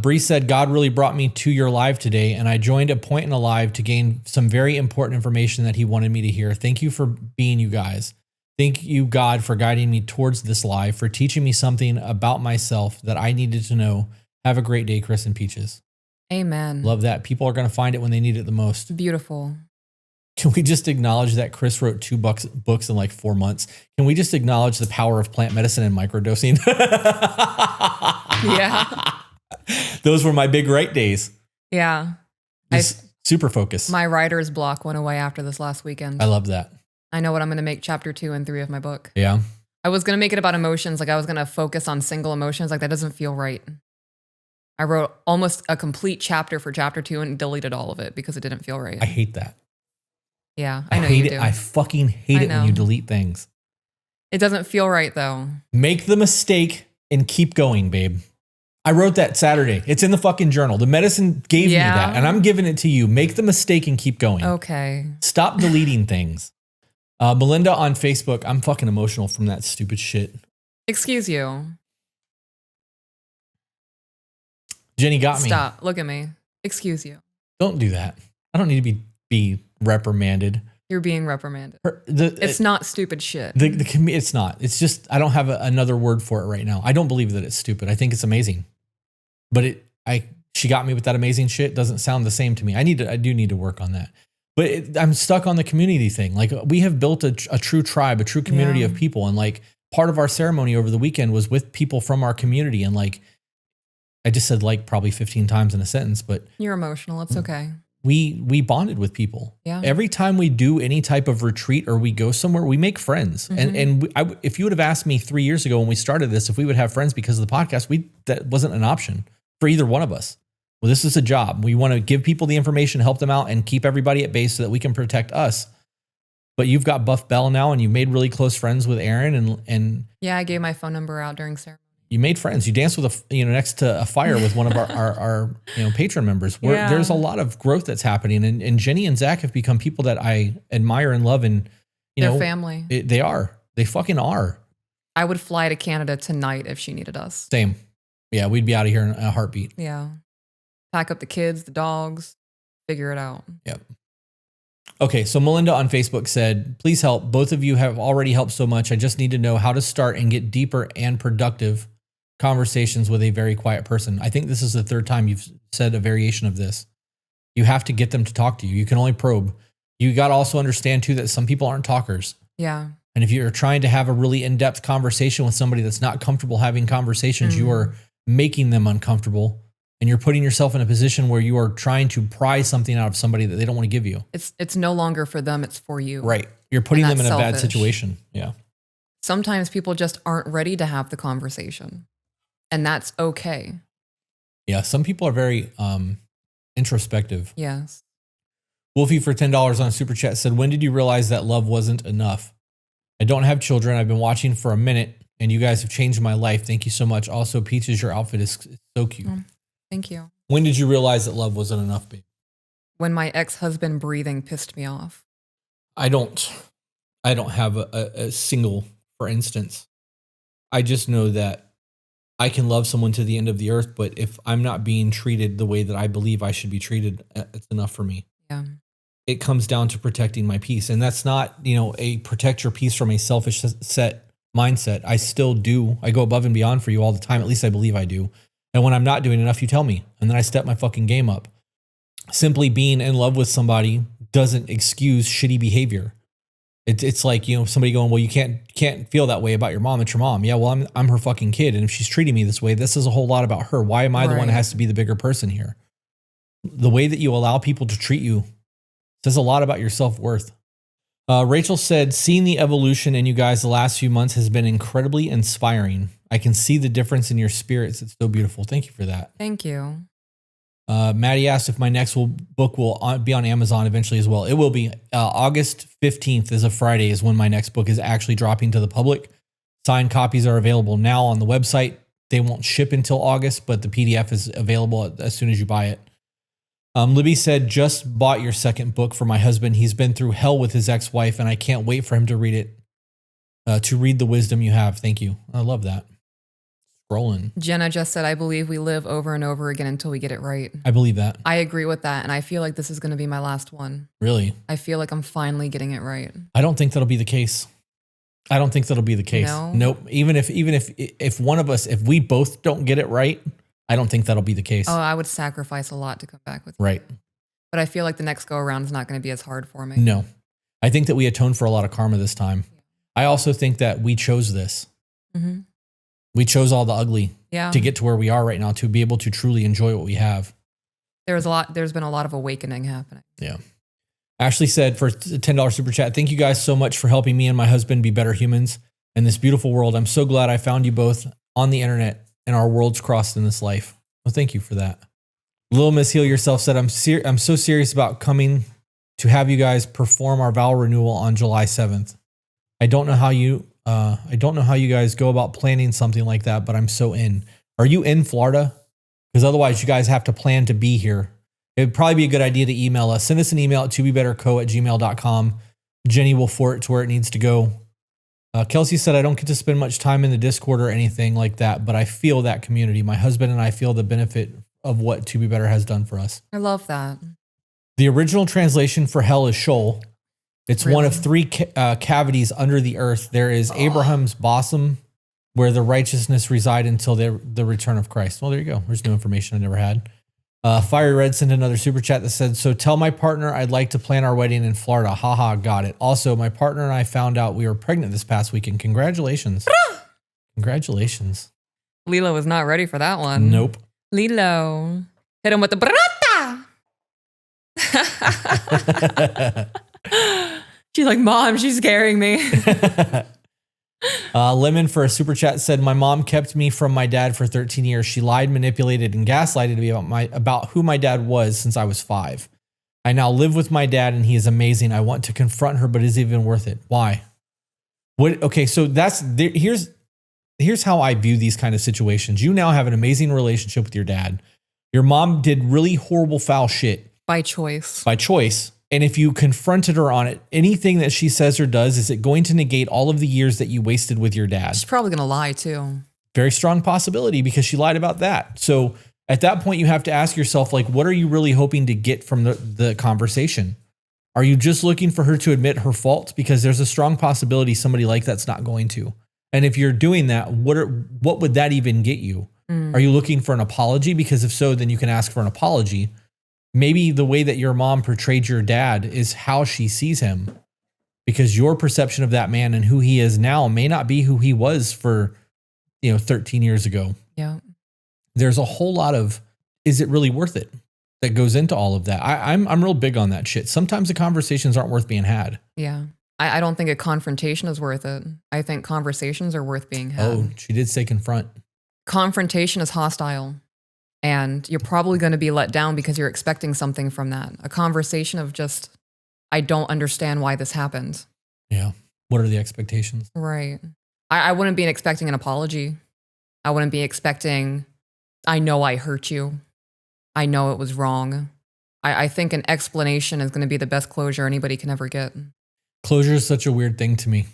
Bree said, God really brought me to your live today, and I joined a point in a live to gain some very important information that he wanted me to hear. Thank you for being you guys. Thank you, God, for guiding me towards this live, for teaching me something about myself that I needed to know. Have a great day, Chris and Peaches. Amen. Love that. People are going to find it when they need it the most. Beautiful. Can we just acknowledge that Chris wrote 2 books in like 4 months? Can we just acknowledge the power of plant medicine and microdosing? Yeah. Those were my big write days. Yeah. Just super focus. My writer's block went away after this last weekend. I love that. I know what I'm going to make chapter 2 and 3 of my book. Yeah. I was going to make it about emotions. Like I was going to focus on single emotions. Like that doesn't feel right. I wrote almost a complete chapter for chapter 2 and deleted all of it because it didn't feel right. I hate that. Yeah, I know hate you it. do. I fucking hate it when you delete things. It doesn't feel right though. Make the mistake and keep going, babe. I wrote that Saturday. It's in the fucking journal. The medicine gave me that, and I'm giving it to you. Make the mistake and keep going. Okay. Stop deleting things. Melinda on Facebook, I'm fucking emotional from that stupid shit. Excuse you. Jenny got me. Stop. Look at me. Excuse you. Don't do that. I don't need to be reprimanded. You're being reprimanded. It's not stupid shit. It's not. It's just I don't have another word for it right now. I don't believe that it's stupid. I think it's amazing. But she got me with that amazing shit. Doesn't sound the same to me. I do need to work on that. But I'm stuck on the community thing. Like we have built a true tribe, a true community of people, and like part of our ceremony over the weekend was with people from our community. And like I just said like probably 15 times in a sentence, but you're emotional. It's okay. We bonded with people. Yeah. Every time we do any type of retreat or we go somewhere, we make friends. Mm-hmm. If you would have asked me 3 years ago when we started this, if we would have friends because of the podcast, that wasn't an option for either one of us. Well, this is a job. We want to give people the information, help them out, and keep everybody at base so that we can protect us. But you've got Buff Bell now, and you've made really close friends with Aaron, and yeah, I gave my phone number out during ceremony. You made friends. You danced with next to a fire with one of our patron members. There's a lot of growth that's happening, and Jenny and Zach have become people that I admire and love, and They're family. They are. They fucking are. I would fly to Canada tonight if she needed us. Same. Yeah, we'd be out of here in a heartbeat. Yeah. Pack up the kids, the dogs, figure it out. Yep. Okay, so Melinda on Facebook said, please help. Both of you have already helped so much. I just need to know how to start and get deeper and productive conversations with a very quiet person. I think this is the 3rd time you've said a variation of this. You have to get them to talk to you. You can only probe. You got to also understand too that some people aren't talkers. Yeah. And if you're trying to have a really in-depth conversation with somebody that's not comfortable having conversations, you are making them uncomfortable. And you're putting yourself in a position where you are trying to pry something out of somebody that they don't want to give you. It's no longer for them, it's for you. Right. You're putting them in a bad selfish. situation. Yeah. Sometimes people just aren't ready to have the conversation. And that's okay. Yeah. Some people are very introspective. Yes. Wolfie for $10 on Super Chat said, when did you realize that love wasn't enough? I don't have children. I've been watching for a minute and you guys have changed my life. Thank you so much. Also, Peaches, your outfit is so cute. Thank you. When did you realize that love wasn't enough, babe? When my ex-husband breathing pissed me off. I don't have a single, for instance. I just know that I can love someone to the end of the earth, but if I'm not being treated the way that I believe I should be treated, it's enough for me. Yeah. It comes down to protecting my peace. And that's not, a protect your peace from a selfish set mindset. I still do. I go above and beyond for you all the time. At least I believe I do. And when I'm not doing enough, you tell me. And then I step my fucking game up. Simply being in love with somebody doesn't excuse shitty behavior. It's like, somebody going, well, you can't feel that way about your mom. It's your mom. Yeah, well, I'm her fucking kid. And if she's treating me this way, this is a whole lot about her. Why am I the one that has to be the bigger person here? The way that you allow people to treat you says a lot about your self-worth. Rachel said, seeing the evolution in you guys the last few months has been incredibly inspiring. I can see the difference in your spirits. It's so beautiful. Thank you for that. Thank you. Maddie asked if my next book will be on Amazon eventually as well. It will be. August 15th is a Friday is when my next book is actually dropping to the public. Signed copies are available now on the website. They won't ship until August, but the PDF is available as soon as you buy it. Libby said, just bought your second book for my husband. He's been through hell with his ex-wife, and I can't wait for him to read it, to read the wisdom you have. Thank you. I love that. Scrolling. Jenna just said, I believe we live over and over again until we get it right. I believe that. I agree with that. And I feel like this is going to be my last one. Really? I feel like I'm finally getting it right. I don't think that'll be the case. I don't think that'll be the case. No? Nope. Even if one of us, if we both don't get it right, I don't think that'll be the case. Oh, I would sacrifice a lot to come back with you. Right. But I feel like the next go around is not going to be as hard for me. No. I think that we atone for a lot of karma this time. I also think that we chose this. Mm-hmm. We chose all the ugly Yeah. to get to where we are right now, to be able to truly enjoy what we have. There's been a lot of awakening happening. Yeah. Ashley said for a $10 super chat, thank you guys so much for helping me and my husband be better humans in this beautiful world. I'm so glad I found you both on the internet and our worlds crossed in this life. Well, thank you for that. Little Miss Heal Yourself said, I'm so serious about coming to have you guys perform our vow renewal on July 7th. I don't know how you guys go about planning something like that, but I'm so in. Are you in Florida? Because otherwise you guys have to plan to be here. It would probably be a good idea to email us. Send us an email at tobebetterco@gmail.com. Jenny will forward it to where it needs to go. Kelsey said, I don't get to spend much time in the Discord or anything like that, but I feel that community. My husband and I feel the benefit of what To Be Better has done for us. I love that. The original translation for hell is Sheol. It's one of three cavities under the earth. There is Abraham's bosom, where the righteousness reside until the return of Christ. Well, there you go. There's new information I never had. Fiery Red sent another super chat that said, so tell my partner I'd like to plan our wedding in Florida. Haha, got it. Also, my partner and I found out we were pregnant this past weekend. Congratulations. Congratulations. Lilo was not ready for that one. Nope. Lilo. Hit him with the brata. She's like, Mom, she's scaring me. Lemon for a super chat said, my mom kept me from my dad for 13 years. She lied, manipulated, and gaslighted me about who my dad was since I was 5. I now live with my dad and he is amazing. I want to confront her, but is it even worth it? Why? What? Okay, so here's how I view these kind of situations. You now have an amazing relationship with your dad. Your mom did really horrible, foul shit. By choice. By choice. And if you confronted her on it, anything that she says or does, is it going to negate all of the years that you wasted with your dad? She's probably going to lie too. Very strong possibility because she lied about that. So at that point, you have to ask yourself, like, what are you really hoping to get from the conversation? Are you just looking for her to admit her fault? Because there's a strong possibility somebody like that's not going to. And if you're doing that, what would that even get you? Are you looking for an apology? Because if so, then you can ask for an apology. Maybe the way that your mom portrayed your dad is how she sees him, because your perception of that man and who he is now may not be who he was for, 13 years ago. Yeah. There's a whole lot of, is it really worth it, that goes into all of that. I'm real big on that shit. Sometimes the conversations aren't worth being had. Yeah. I don't think a confrontation is worth it. I think conversations are worth being had. Oh, she did say confront. Confrontation is hostile. And you're probably going to be let down because you're expecting something from that. A conversation of just, I don't understand why this happened. Yeah. What are the expectations? Right. I wouldn't be expecting an apology. I wouldn't be expecting, I know I hurt you. I know it was wrong. I think an explanation is going to be the best closure anybody can ever get. Closure is such a weird thing to me.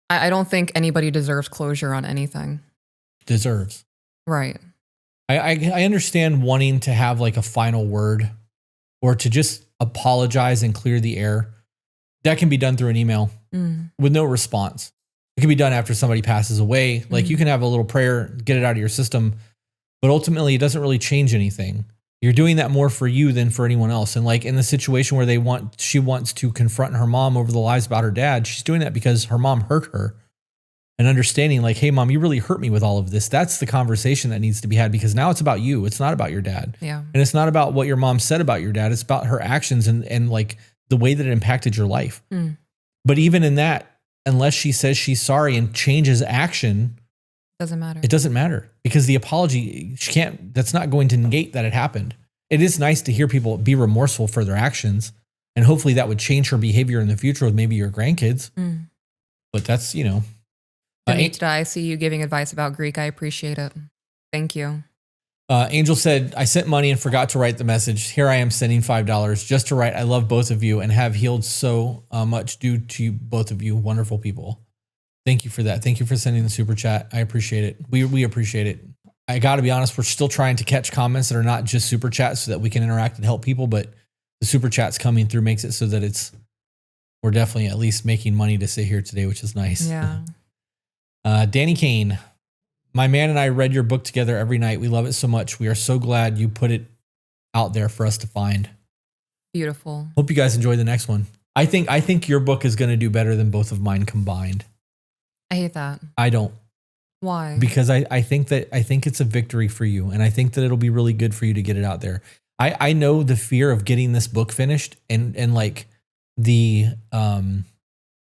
I don't think anybody deserves closure on anything. Deserves. Right. I understand wanting to have like a final word or to just apologize and clear the air. That can be done through an email with no response. It can be done after somebody passes away. Like you can have a little prayer, get it out of your system, but ultimately it doesn't really change anything. You're doing that more for you than for anyone else. And like in the situation where she wants to confront her mom over the lies about her dad, she's doing that because her mom hurt her. And understanding like, hey, Mom, you really hurt me with all of this. That's the conversation that needs to be had, because now it's about you. It's not about your dad. Yeah. And it's not about what your mom said about your dad. It's about her actions and like the way that it impacted your life. But even in that, unless she says she's sorry and changes action, doesn't matter. It doesn't matter, because the apology, that's not going to negate that it happened. It is nice to hear people be remorseful for their actions. And hopefully that would change her behavior in the future with maybe your grandkids. But that's, I see you giving advice about Greek. I appreciate it. Thank you. Angel said, I sent money and forgot to write the message. Here I am sending $5 just to write, I love both of you and have healed so much due to both of you. Wonderful people. Thank you for that. Thank you for sending the super chat. I appreciate it. We appreciate it. I got to be honest, we're still trying to catch comments that are not just super chats so that we can interact and help people. But the super chats coming through makes it so that we're definitely at least making money to sit here today, which is nice. Yeah. Danny Kane, my man and I read your book together every night. We love it so much. We are so glad you put it out there for us to find. Beautiful. Hope you guys enjoy the next one. I think your book is going to do better than both of mine combined. I hate that. I don't. Why? Because I think it's a victory for you. And I think that it'll be really good for you to get it out there. I know the fear of getting this book finished and like the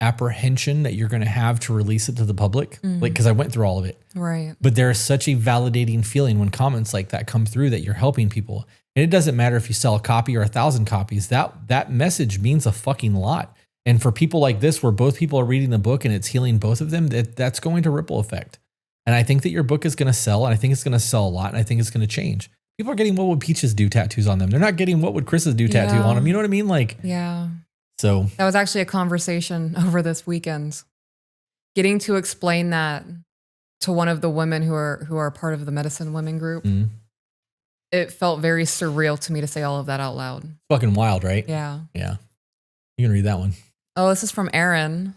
apprehension that you're going to have to release it to the public. Like, cause I went through all of it. Right. But there is such a validating feeling when comments like that come through that you're helping people. And it doesn't matter if you sell a copy or 1,000 copies, that message means a fucking lot. And for people like this, where both people are reading the book and it's healing both of them, that's going to ripple effect. And I think that your book is going to sell, and I think it's going to sell a lot, and I think it's going to change. People are getting what would Peaches do tattoos on them. They're not getting what would Chris's do tattoo on them. You know what I mean? Like, yeah. So that was actually a conversation over this weekend. Getting to explain that to one of the women who are part of the Medicine Women group. It felt very surreal to me to say all of that out loud. Fucking wild, right? Yeah. Yeah. You can read that one. Oh, this is from Erin.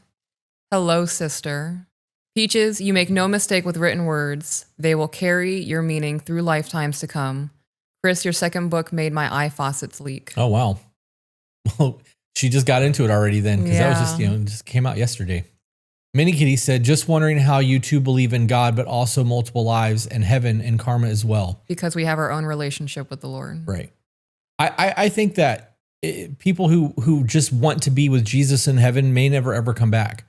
Hello, sister. Peaches, you make no mistake with written words. They will carry your meaning through lifetimes to come. Chris, your second book made my eye faucets leak. Oh, wow. Well, she just got into it already then, because that was just, just came out yesterday. Minnie Kitty said, just wondering how you two believe in God, but also multiple lives and heaven and karma as well. Because we have our own relationship with the Lord. Right. I think that people who just want to be with Jesus in heaven may never, ever come back.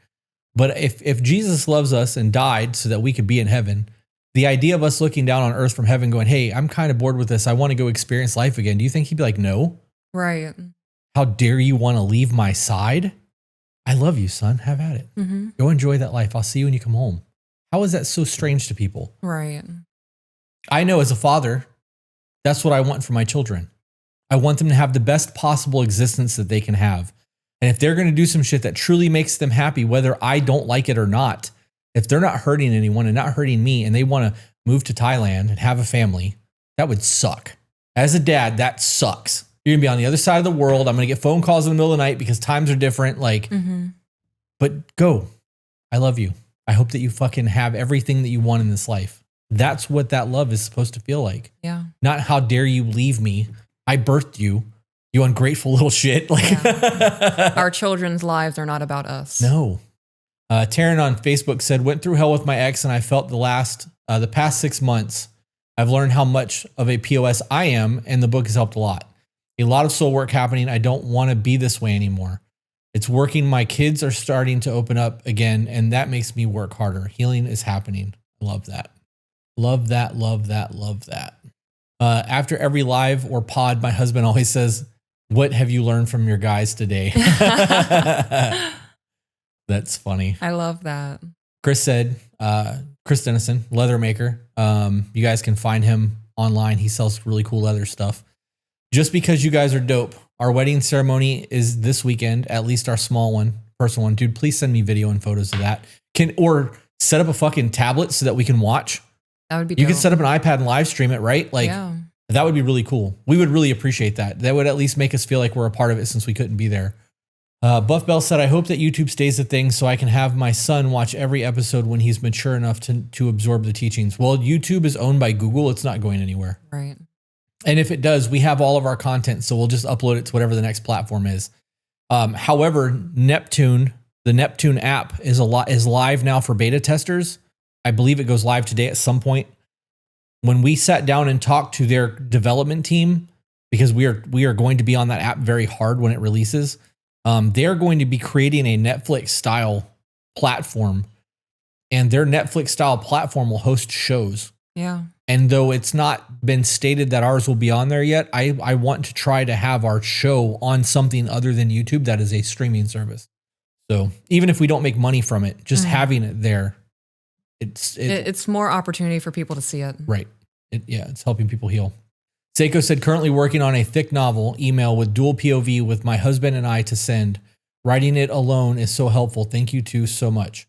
But if Jesus loves us and died so that we could be in heaven, the idea of us looking down on earth from heaven going, hey, I'm kind of bored with this. I want to go experience life again. Do you think he'd be like, no? Right. How dare you want to leave my side? I love you, son. Have at it. Go enjoy that life. I'll see you when you come home. How is that so strange to people? Right. I know as a father, that's what I want for my children. I want them to have the best possible existence that they can have. And if they're going to do some shit that truly makes them happy, whether I don't like it or not, if they're not hurting anyone and not hurting me and they want to move to Thailand and have a family, that would suck. As a dad, that sucks. You're going to be on the other side of the world. I'm going to get phone calls in the middle of the night because times are different. Like, but go. I love you. I hope that you fucking have everything that you want in this life. That's what that love is supposed to feel like. Yeah. Not how dare you leave me. I birthed you. You ungrateful little shit. Like our children's lives are not about us. No. Taryn on Facebook said, went through hell with my ex and I felt the past 6 months, I've learned how much of a POS I am, and the book has helped a lot. A lot of soul work happening. I don't want to be this way anymore. It's working. My kids are starting to open up again, and that makes me work harder. Healing is happening. I love that. Love that, love that, love that. After every live or pod, my husband always says, what have you learned from your guys today? That's funny. I love that. Chris said, Chris Dennison, leather maker. You guys can find him online. He sells really cool leather stuff. Just because you guys are dope. Our wedding ceremony is this weekend, at least our small one, personal one. Dude, please send me video and photos of that. Or set up a fucking tablet so that we can watch. That would be dope. You could set up an iPad and live stream it, right? Like, that would be really cool. We would really appreciate that. That would at least make us feel like we're a part of it since we couldn't be there. Buff Bell said, I hope that YouTube stays a thing so I can have my son watch every episode when he's mature enough to absorb the teachings. Well, YouTube is owned by Google. It's not going anywhere. Right. And if it does, we have all of our content, so we'll just upload it to whatever the next platform is. However, Neptune, the Neptune app is live now for beta testers. I believe it goes live today at some point. When we sat down and talked to their development team, because we are going to be on that app very hard when it releases, they're going to be creating a Netflix style platform, and their Netflix style platform will host shows. Yeah. And though it's not been stated that ours will be on there yet, I want to try to have our show on something other than YouTube that is a streaming service. So even if we don't make money from it, just having it there, it's more opportunity for people to see it. Right. It's helping people heal. Seiko said, currently working on a thick novel email with dual POV with my husband and I to send. Writing it alone is so helpful. Thank you two so much.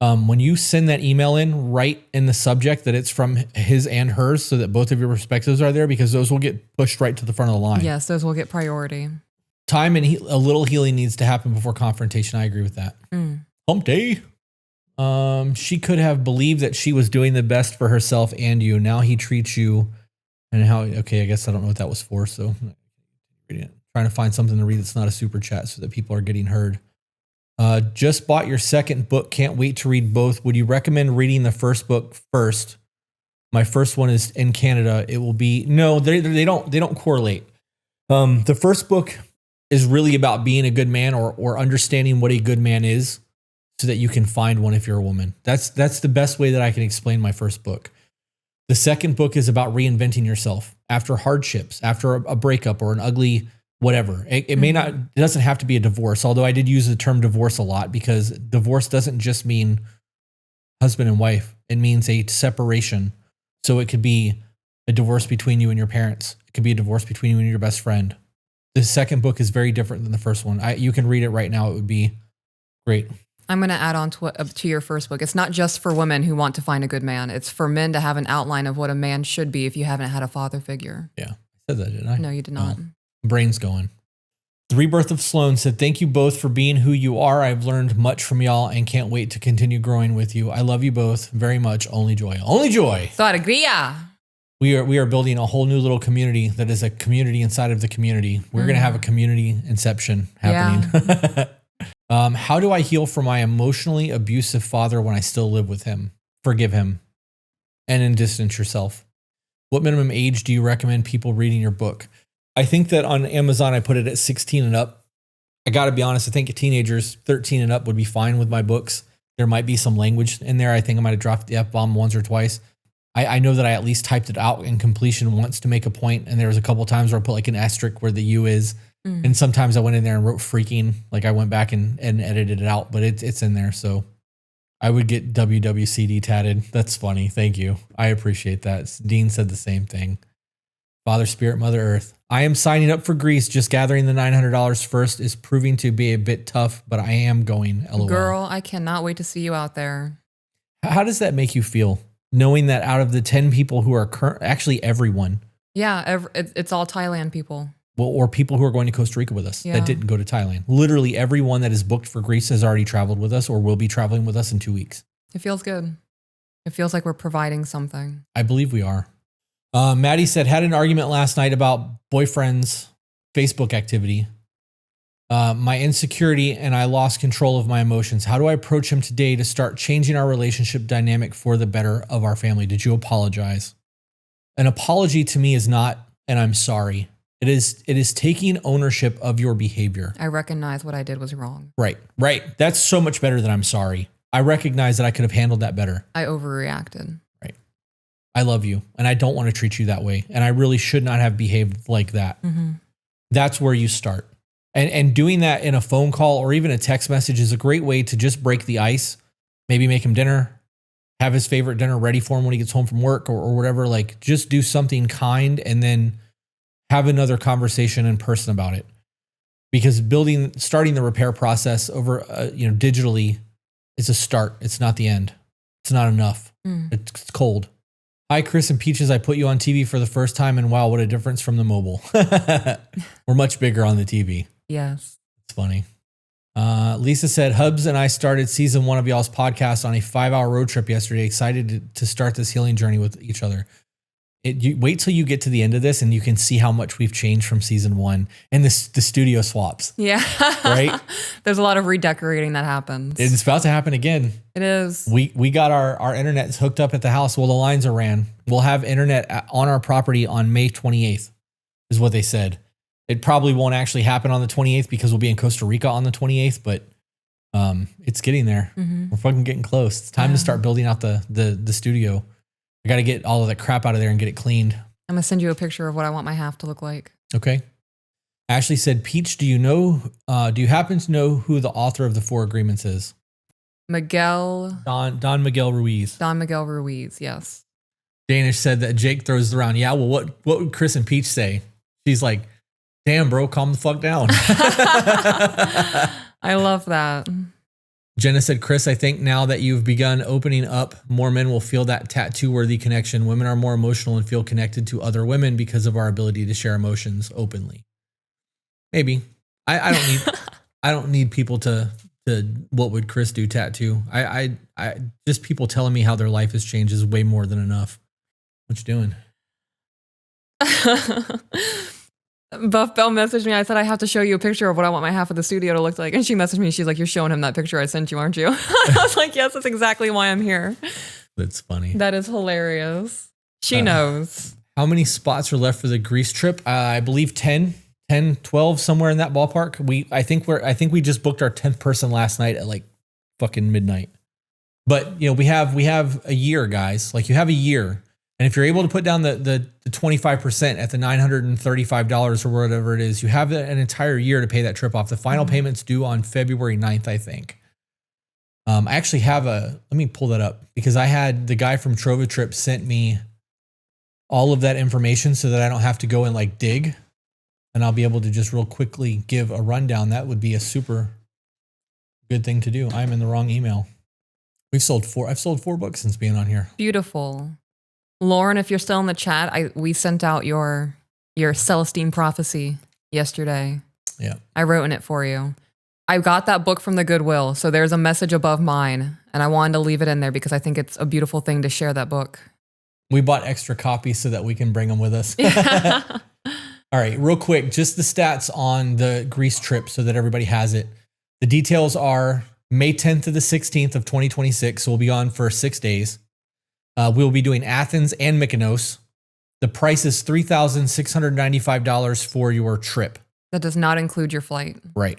When you send that email in, write in the subject that it's from his and hers so that both of your perspectives are there, because those will get pushed right to the front of the line. Yes, those will get priority. Time and a little healing needs to happen before confrontation. I agree with that. Hump day. She could have believed that she was doing the best for herself and you. Now he treats you and how, okay, I guess I don't know what that was for. So trying to find something to read that's not a super chat so that people are getting heard. Just bought your second book. Can't wait to read both. Would you recommend reading the first book first? My first one is in Canada. It will be, no, they don't correlate. The first book is really about being a good man or understanding what a good man is so that you can find one if you're a woman. That's the best way that I can explain my first book. The second book is about reinventing yourself after hardships, after a breakup or an ugly whatever. It may not, it doesn't have to be a divorce, although I did use the term divorce a lot because divorce doesn't just mean husband and wife. It means a separation. So it could be a divorce between you and your parents. It could be a divorce between you and your best friend. The second book is very different than the first one. You can read it right now. It would be great. I'm going to add on to your first book. It's not just for women who want to find a good man. It's for men to have an outline of what a man should be if you haven't had a father figure. Yeah. I said that, didn't I? No, you did not. Oh. Brain's going. The Rebirth of Sloan said, thank you both for being who you are. I've learned much from y'all and can't wait to continue growing with you. I love you both very much. Only joy. Only joy. So alegría. We are building a whole new little community that is a community inside of the community. We're going to have a community inception happening. Yeah. How do I heal from my emotionally abusive father when I still live with him? Forgive him and then distance yourself. What minimum age do you recommend people reading your book? I think that on Amazon, I put it at 16 and up. I got to be honest. I think teenagers 13 and up would be fine with my books. There might be some language in there. I think I might have dropped the F-bomb once or twice. I know that I at least typed it out in completion once to make a point, and there was a couple of times where I put like an asterisk where the U is, and sometimes I went in there and wrote freaking, like I went back and edited it out, but it's in there. So I would get WWCD tatted. That's funny. Thank you. I appreciate that. Dean said the same thing. Father Spirit, Mother Earth. I am signing up for Greece. Just gathering the $900 first is proving to be a bit tough, but I am going. LOL. Girl, I cannot wait to see you out there. How does that make you feel? Knowing that out of the 10 people who are actually everyone. Yeah, it's all Thailand people. Well, or people who are going to Costa Rica with us that didn't go to Thailand. Literally everyone that is booked for Greece has already traveled with us or will be traveling with us in 2 weeks. It feels good. It feels like we're providing something. I believe we are. Maddie said, had an argument last night about boyfriend's Facebook activity. My insecurity and I lost control of my emotions. How do I approach him today to start changing our relationship dynamic for the better of our family? Did you apologize? An apology to me is not, and I'm sorry. It is taking ownership of your behavior. I recognize what I did was wrong. Right. That's so much better than I'm sorry. I recognize that I could have handled that better. I overreacted. Right. I love you and I don't want to treat you that way. And I really should not have behaved like that. Mm-hmm. That's where you start. And doing that in a phone call or even a text message is a great way to just break the ice. Maybe make him dinner, have his favorite dinner ready for him when he gets home from work or whatever. Like just do something kind and then have another conversation in person about it. Because starting the repair process over, digitally is a start. It's not the end. It's not enough. It's cold. Hi, Chris and Peaches. I put you on TV for the first time and wow, what a difference from the mobile. We're much bigger on the TV. Yes. It's funny. Lisa said, Hubs and I started season 1 of y'all's podcast on a 5-hour road trip yesterday. Excited to start this healing journey with each other. You wait till you get to the end of this and you can see how much we've changed from season 1 and the studio swaps. Yeah. Right. There's a lot of redecorating that happens. It's about to happen again. It is. We got our internet hooked up at the house. Well, the lines are ran. We'll have internet on our property on May 28th is what they said. It probably won't actually happen on the 28th because we'll be in Costa Rica on the 28th, but it's getting there. Mm-hmm. We're fucking getting close. It's time to start building out the studio. I got to get all of that crap out of there and get it cleaned. I'm going to send you a picture of what I want my half to look like. Okay. Ashley said, Peach, do you happen to know who the author of the 4 agreements is? Don Miguel Ruiz. Don Miguel Ruiz, yes. Danish said that Jake throws it around. Yeah, well, what would Chris and Peach say? She's like, damn, bro, calm the fuck down. I love that. Jenna said, Chris, I think now that you've begun opening up, more men will feel that tattoo-worthy connection. Women are more emotional and feel connected to other women because of our ability to share emotions openly. Maybe. I don't need people to what would Chris do tattoo. I just people telling me how their life has changed is way more than enough. What you doing? Buff Bell messaged me. I said, I have to show you a picture of what I want my half of the studio to look like. And she messaged me. She's like, you're showing him that picture I sent you, aren't you? I was like, yes, that's exactly why I'm here. That's funny. That is hilarious. She knows. How many spots are left for the Greece trip? I believe 10, 12, somewhere in that ballpark. I think we just booked our 10th person last night at like fucking midnight. But we have a year, guys. Like, you have a year. And if you're able to put down the 25% at the $935 or whatever it is, you have an entire year to pay that trip off. The final payment's due on February 9th, I think. I actually have let me pull that up, because I had the guy from Trova Trip sent me all of that information so that I don't have to go and like dig, and I'll be able to just real quickly give a rundown. That would be a super good thing to do. I'm in the wrong email. I've sold 4 books since being on here. Beautiful. Lauren, if you're still in the chat, we sent out your Celestine prophecy yesterday. Yeah. I wrote in it for you. I got that book from the Goodwill, so there's a message above mine, and I wanted to leave it in there because I think it's a beautiful thing to share that book. We bought extra copies so that we can bring them with us. All right, real quick, just the stats on the Greece trip so that everybody has it. The details are May 10th to the 16th of 2026, so we'll be on for 6 days. We'll be doing Athens and Mykonos. The price is $3,695 for your trip. That does not include your flight. Right.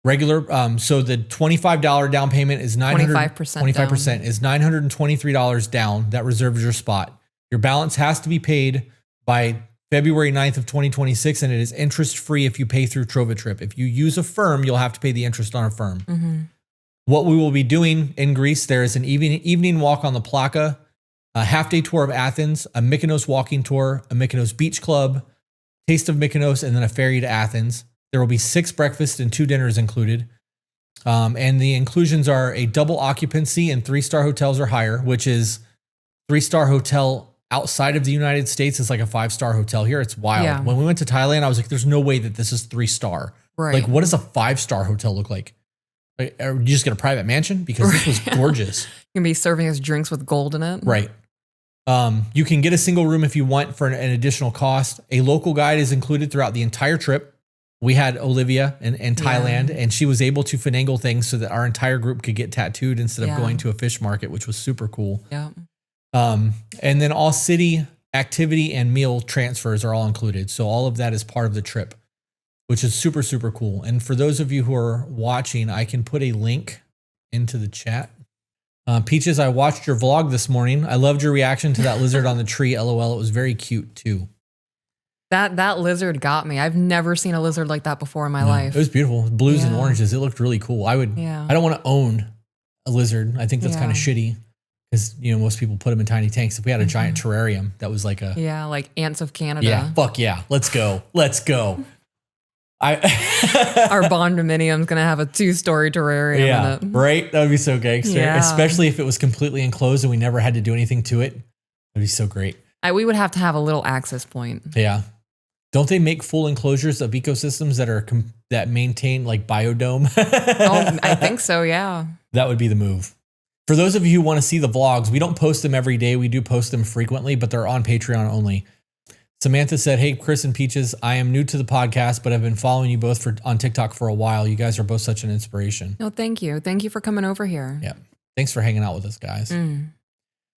Regular. So the $25 down payment is 25% is $923 down. That reserves your spot. Your balance has to be paid by February 9th of 2026, and it is interest free if you pay through Trova Trip. If you use a firm, you'll have to pay the interest on a firm. Mm-hmm. What we will be doing in Greece, there is an evening walk on the Plaka, a half-day tour of Athens, a Mykonos walking tour, a Mykonos beach club, taste of Mykonos, and then a ferry to Athens. There will be 6 breakfasts and 2 dinners included. And the inclusions are a double occupancy in 3-star hotels or higher, which is 3-star hotel outside of the United States is like a 5-star hotel here. It's wild. Yeah. When we went to Thailand, I was like, there's no way that this is 3-star. Right. Like, what does a 5-star hotel look like? Like, you just get a private mansion? Because this was gorgeous. You can be serving us drinks with gold in it. Right. You can get a single room if you want for an additional cost. A local guide is included throughout the entire trip. We had Olivia in Thailand, and she was able to finagle things so that our entire group could get tattooed instead of going to a fish market, which was super cool. Yeah. And then all city activity and meal transfers are all included. So all of that is part of the trip, which is super, super cool. And for those of you who are watching, I can put a link into the chat. Peaches, I watched your vlog this morning. I loved your reaction to that lizard on the tree. LOL. It was very cute too. That lizard got me. I've never seen a lizard like that before in my life. It was beautiful. Blues and oranges. It looked really cool. I don't want to own a lizard. I think that's kind of shitty because, most people put them in tiny tanks. If we had a giant terrarium, that was like like ants of Canada. Yeah. Fuck yeah. Let's go. Let's go. Our bondominium's going to have a 2-story terrarium in it. Right? That would be so gangster. Yeah. Especially if it was completely enclosed and we never had to do anything to it. That'd be so great. We would have to have a little access point. Yeah. Don't they make full enclosures of ecosystems that maintain like biodome? I think so. Yeah. That would be the move. For those of you who want to see the vlogs, we don't post them every day. We do post them frequently, but they're on Patreon only. Samantha said, hey, Chris and Peaches, I am new to the podcast, but I've been following you both on TikTok for a while. You guys are both such an inspiration. No, thank you. Thank you for coming over here. Yeah. Thanks for hanging out with us, guys.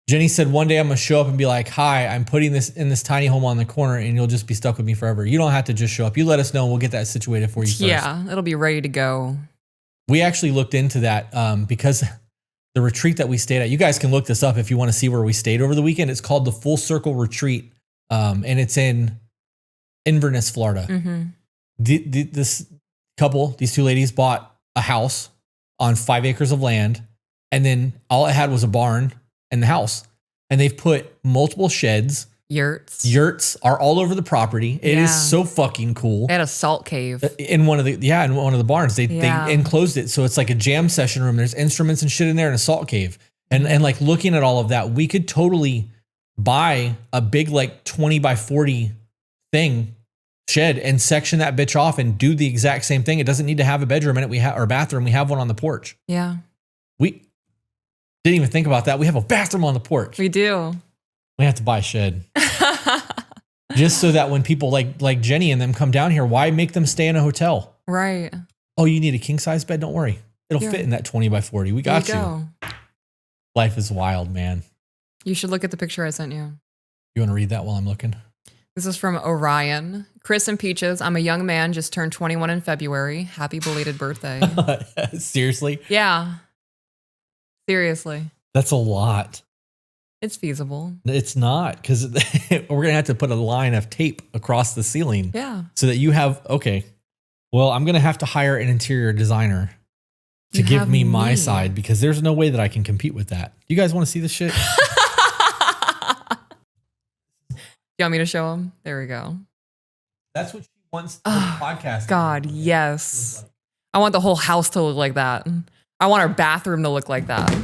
Jenny said, one day I'm going to show up and be like, hi, I'm putting this in this tiny home on the corner and you'll just be stuck with me forever. You don't have to just show up. You let us know and we'll get that situated for you first. Yeah, it'll be ready to go. We actually looked into that because the retreat that we stayed at, you guys can look this up if you want to see where we stayed over the weekend. It's called the Full Circle Retreat. And it's in Inverness, Florida. This couple, these 2 ladies bought a house on 5 acres of land. And then all it had was a barn and the house. And they've put multiple sheds Yurts. Yurts are all over the property. It is so fucking cool. They had a salt cave. In one of the barns. They Yeah. enclosed it. So it's like a jam session room. There's instruments and shit in there and a salt cave. And like looking at all of that, we could totally buy a big like 20 by 40 shed and section that bitch off and do the exact same thing. It doesn't need to have a bedroom in it. Or bathroom. We have one on the porch. Yeah. We didn't even think about that. We have a bathroom on the porch. We do. We have to buy a shed. Just so that when people like Jenny and them come down here, why make them stay in a hotel? Right. Oh, you need a king size bed? Don't worry. It'll fit in that 20 by 40. We got you. Life is wild, man. You should look at the picture I sent you. You want to read that while I'm looking? This is from Orion. Chris and Peaches, I'm a young man, just turned 21 in February. Happy belated birthday. Seriously? Yeah. Seriously. That's a lot. It's feasible. It's not, because we're going to have to put a line of tape across the ceiling. Yeah. So that you have, okay, well, I'm going to have to hire an interior designer to give me my side, because there's no way that I can compete with that. You guys want to see this shit? You want me to show them? There we go. That's what she wants for the podcast. God, yes. I want the whole house to look like that. I want our bathroom to look like that.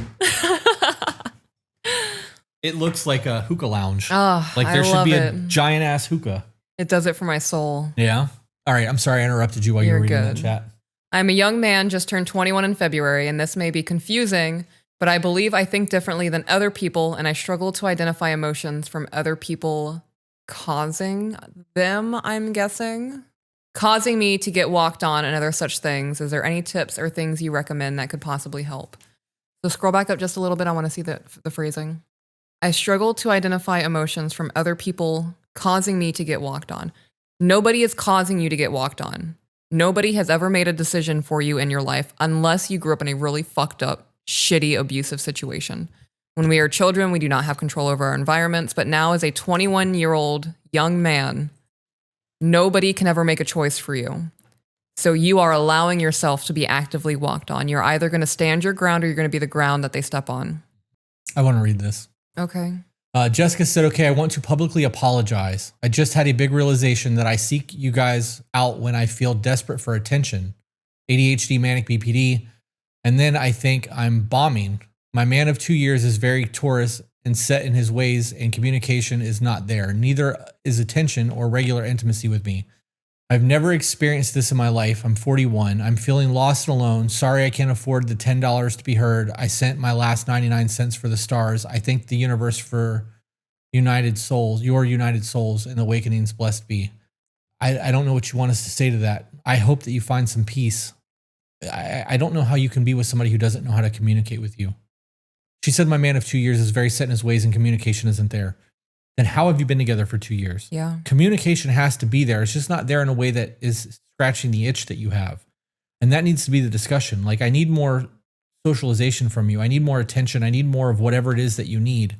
It looks like a hookah lounge. Oh, like there should be a giant ass hookah. It does it for my soul. Yeah. All right. I'm sorry I interrupted you while you were reading that chat. I'm a young man, just turned 21 in February, and this may be confusing, but I believe I think differently than other people, and I struggle to identify emotions from other people causing them, I'm guessing. Causing me to get walked on and other such things. Is there any tips or things you recommend that could possibly help? So scroll back up just a little bit. I want to see the phrasing. I struggle to identify emotions from other people causing me to get walked on. Nobody is causing you to get walked on. Nobody has ever made a decision for you in your life unless you grew up in a really fucked up, shitty, abusive situation. When we are children, we do not have control over our environments, but now as a 21-year-old young man, nobody can ever make a choice for you. So you are allowing yourself to be actively walked on. You're either going to stand your ground or you're going to be the ground that they step on. I want to read this. Okay. Jessica said, okay, I want to publicly apologize. I just had a big realization that I seek you guys out when I feel desperate for attention. ADHD, manic BPD. And then I think I'm bombing. My man of 2 years is very Taurus and set in his ways, and communication is not there. Neither is attention or regular intimacy with me. I've never experienced this in my life. I'm 41. I'm feeling lost and alone. Sorry I can't afford the $10 to be heard. I sent my last 99 cents for the stars. I thank the universe for united souls, your united souls and awakenings blessed be. I don't know what you want us to say to that. I hope that you find some peace. I don't know how you can be with somebody who doesn't know how to communicate with you. She said, my man of 2 years is very set in his ways and communication isn't there. Then how have you been together for 2 years? Yeah. Communication has to be there. It's just not there in a way that is scratching the itch that you have. And that needs to be the discussion. Like, I need more socialization from you. I need more attention. I need more of whatever it is that you need.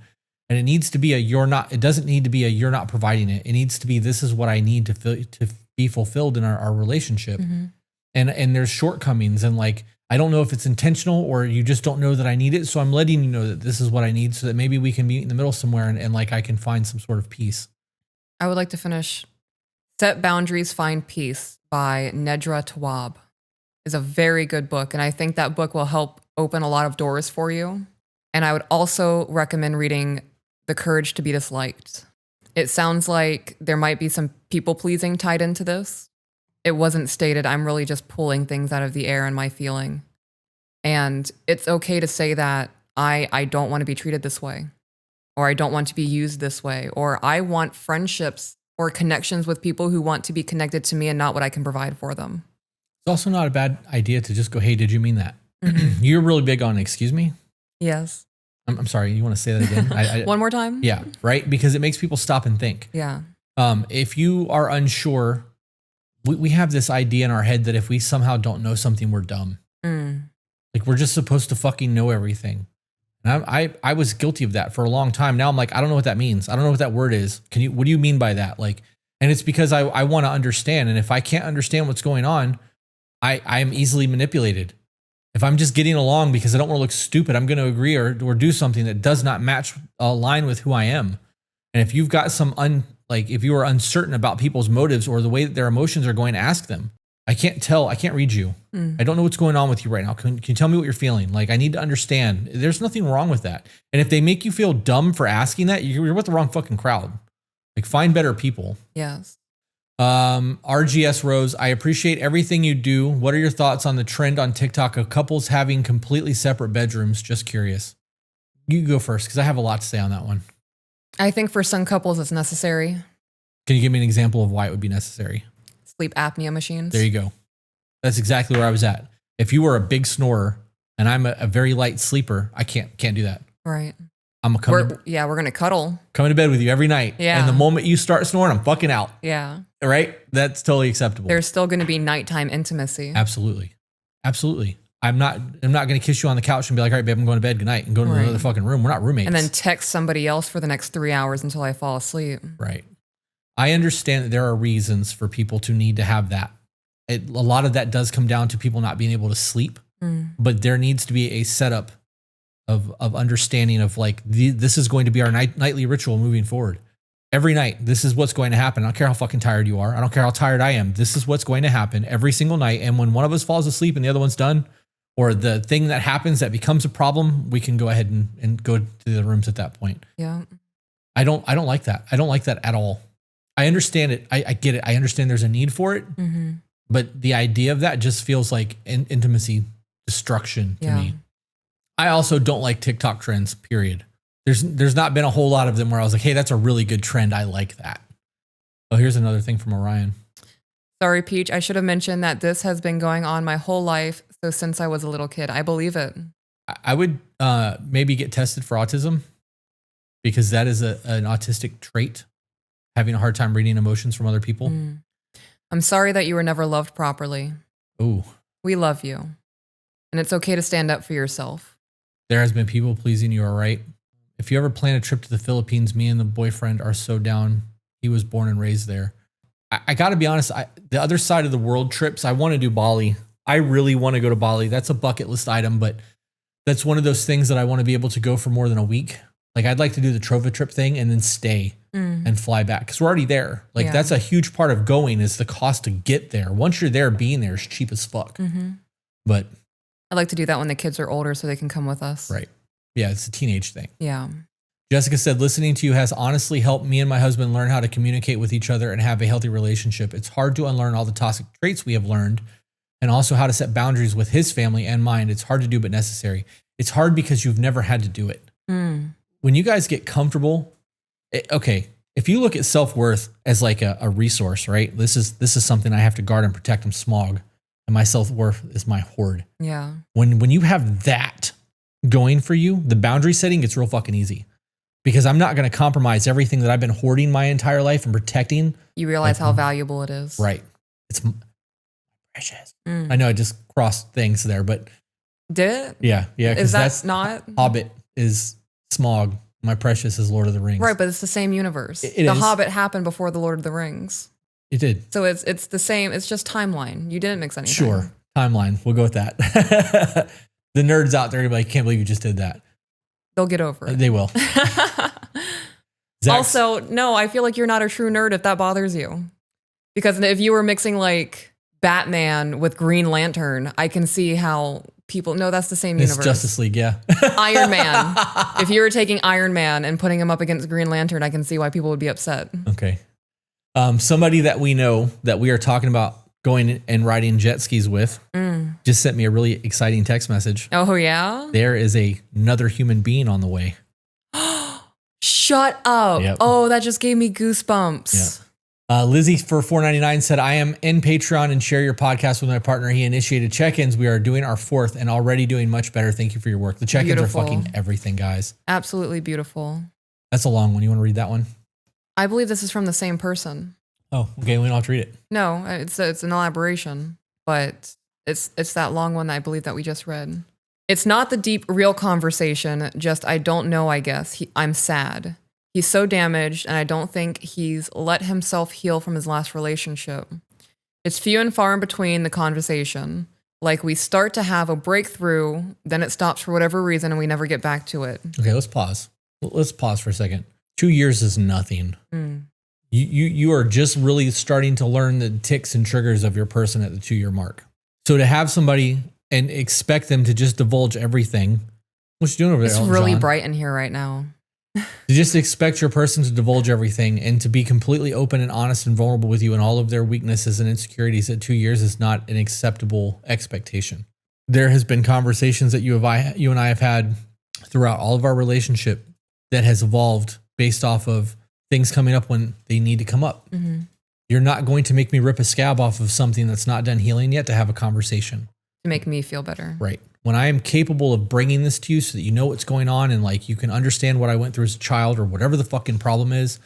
And it needs to be it doesn't need to be you're not providing it. It needs to be, this is what I need to be fulfilled in our relationship. Mm-hmm. And there's shortcomings, and like, I don't know if it's intentional or you just don't know that I need it. So I'm letting you know that this is what I need so that maybe we can meet in the middle somewhere and like I can find some sort of peace. I would like to finish Set Boundaries, Find Peace by Nedra Tawwab. Is a very good book. And I think that book will help open a lot of doors for you. And I would also recommend reading The Courage to be Disliked. It sounds like there might be some people pleasing tied into this. It wasn't stated. I'm really just pulling things out of the air and my feeling. And it's okay to say that I don't want to be treated this way, or I don't want to be used this way, or I want friendships or connections with people who want to be connected to me and not what I can provide for them. It's also not a bad idea to just go, hey, did you mean that? Mm-hmm. You're really big on, excuse me? Yes. I'm sorry. You want to say that again? One more time? Yeah. Right. Because it makes people stop and think. Yeah. If you are unsure, we have this idea in our head that if we somehow don't know something, we're dumb. Like, we're just supposed to fucking know everything. And I was guilty of that for a long time. Now I'm like, I don't know what that means. I don't know what that word is. What do you mean by that? Like, and it's because I want to understand. And if I can't understand what's going on, I am easily manipulated. If I'm just getting along because I don't want to look stupid, I'm going to agree or do something that does not align with who I am. And if you've got if you are uncertain about people's motives or the way that their emotions are going, to ask them. I can't read you. I don't know what's going on with you right now. Can you tell me what you're feeling? Like, I need to understand. There's nothing wrong with that. And if they make you feel dumb for asking that, you're with the wrong fucking crowd. Like, find better people. Yes. RGS Rose, I appreciate everything you do. What are your thoughts on the trend on TikTok of couples having completely separate bedrooms? Just curious. You go first, because I have a lot to say on that one. I think for some couples it's necessary. Can you give me an example of why it would be necessary? Sleep apnea machines. There you go. That's exactly where I was at. If you were a big snorer and I'm a very light sleeper, I can't do that. Right. We're gonna cuddle. Coming to bed with you every night. Yeah. And the moment you start snoring, I'm fucking out. Yeah. Right? That's totally acceptable. There's still gonna be nighttime intimacy. Absolutely. I'm not gonna kiss you on the couch and be like, all right, babe, I'm going to bed. Good night, and go to another fucking room. We're not roommates. And then text somebody else for the next 3 hours until I fall asleep. Right. I understand that there are reasons for people to need to have that. A lot of that does come down to people not being able to sleep, but there needs to be a setup of understanding of like, this is going to be our nightly ritual moving forward. Every night, this is what's going to happen. I don't care how fucking tired you are. I don't care how tired I am. This is what's going to happen every single night. And when one of us falls asleep and the other one's done, or the thing that happens that becomes a problem, we can go ahead and go to the rooms at that point. Yeah. I don't like that. I don't like that at all. I understand it. I get it. I understand there's a need for it. But the idea of that just feels like intimacy destruction to me. I also don't like TikTok trends, period. There's not been a whole lot of them where I was like, hey, that's a really good trend. I like that. Oh, here's another thing from Orion. Sorry, Peach. I should have mentioned that this has been going on my whole life. So since I was a little kid, I believe it. I would maybe get tested for autism, because that is an autistic trait, having a hard time reading emotions from other people. I'm sorry that you were never loved properly. Ooh. We love you. And it's okay to stand up for yourself. There has been people pleasing you, all right? If you ever plan a trip to the Philippines, me and the boyfriend are so down. He was born and raised there. I got to be honest, the other side of the world trips, I want to do Bali. I really want to go to Bali. That's a bucket list item, but that's one of those things that I want to be able to go for more than a week. Like, I'd like to do the Trova trip thing and then stay and fly back, because we're already there. Like, that's a huge part of going, is the cost to get there. Once you're there, being there is cheap as fuck. But I'd like to do that when the kids are older so they can come with us. Right. Yeah, it's a teenage thing. Yeah. Jessica said, listening to you has honestly helped me and my husband learn how to communicate with each other and have a healthy relationship. It's hard to unlearn all the toxic traits we have learned, and also how to set boundaries with his family and mine. It's hard to do, but necessary. It's hard because you've never had to do it. When you guys get comfortable, okay, if you look at self-worth as like a resource, right? This is something I have to guard and protect from smog, and my self-worth is my hoard. Yeah. When you have that going for you, the boundary setting gets real fucking easy, because I'm not going to compromise everything that I've been hoarding my entire life and protecting. You realize how valuable it is. Right. It's precious. I know I just crossed things there, but did it? Yeah. Is that not Hobbit is smog? My precious is Lord of the Rings. Right, but it's the same universe. The Hobbit happened before the Lord of the Rings. It did. So it's the same. It's just timeline. You didn't mix anything. Sure. Timeline. We'll go with that. The nerds out there are like, can't believe you just did that. They'll get over it. They will. Also, no, I feel like you're not a true nerd if that bothers you. Because if you were mixing like Batman with Green Lantern, I can see how people, no, that's the same universe. It's Justice League, yeah. Iron Man. If you were taking Iron Man and putting him up against Green Lantern, I can see why people would be upset. Okay. Somebody that we know that we are talking about going and riding jet skis with just sent me a really exciting text message. Oh, yeah? There is another human being on the way. Shut up. Yep. Oh, that just gave me goosebumps. Yeah. Lizzie for $4.99 said, I am in Patreon and share your podcast with my partner. He initiated check-ins. We are doing our 4th and already doing much better. Thank you for your work. The check-ins are fucking everything, guys. Absolutely beautiful. That's a long one. You want to read that one? I believe this is from the same person. Oh, okay. We don't have to read it. No, it's an elaboration, but it's that long one that I believe that we just read. It's not the deep, real conversation. Just, I don't know, I guess. I'm sad. He's so damaged, and I don't think he's let himself heal from his last relationship. It's few and far in between the conversation. Like, we start to have a breakthrough, then it stops for whatever reason, and we never get back to it. Okay, let's pause. Let's pause for a second. 2 years is nothing. You are just really starting to learn the ticks and triggers of your person at the 2-year mark. So to have somebody and expect them to just divulge everything. What you doing over there, It's Elton really John? bright in here right now. To just expect your person to divulge everything and to be completely open and honest and vulnerable with you and all of their weaknesses and insecurities at 2 years is not an acceptable expectation. There has been conversations that you and I have had throughout all of our relationship that has evolved based off of things coming up when they need to come up. You're not going to make me rip a scab off of something that's not done healing yet to have a conversation. To make me feel better. Right. When I am capable of bringing this to you so that you know what's going on and like you can understand what I went through as a child or whatever the fucking problem is,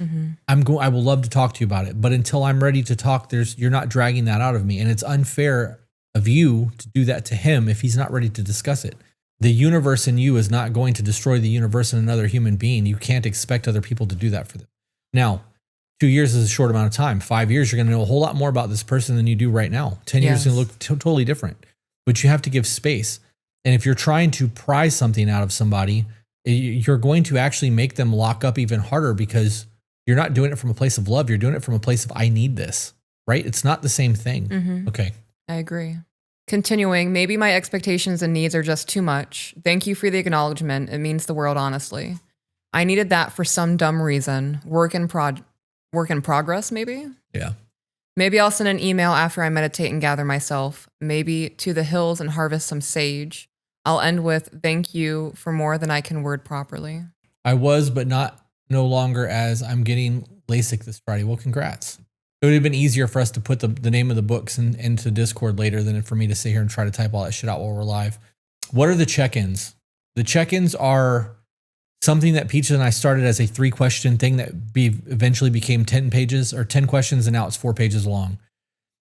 I will love to talk to you about it. But until I'm ready to talk, you're not dragging that out of me. And it's unfair of you to do that to him if he's not ready to discuss it. The universe in you is not going to destroy the universe in another human being. You can't expect other people to do that for them. Now, 2 years is a short amount of time. 5 years, you're going to know a whole lot more about this person than you do right now. 10 years is going to look totally different. But you have to give space. And if you're trying to pry something out of somebody, you're going to actually make them lock up even harder because you're not doing it from a place of love. You're doing it from a place of, I need this, right? It's not the same thing. Okay. I agree. Continuing, maybe my expectations and needs are just too much. Thank you for the acknowledgement. It means the world, honestly. I needed that for some dumb reason. Work in progress, maybe? Yeah. Maybe I'll send an email after I meditate and gather myself. Maybe to the hills and harvest some sage. I'll end with thank you for more than I can word properly. I was, but no longer, as I'm getting LASIK this Friday. Well, congrats. It would have been easier for us to put the name of the books into Discord later than for me to sit here and try to type all that shit out while we're live. What are the check-ins? The check-ins are something that Peaches and I started as a 3-question thing that eventually became 10 pages or 10 questions, and now it's 4 pages long.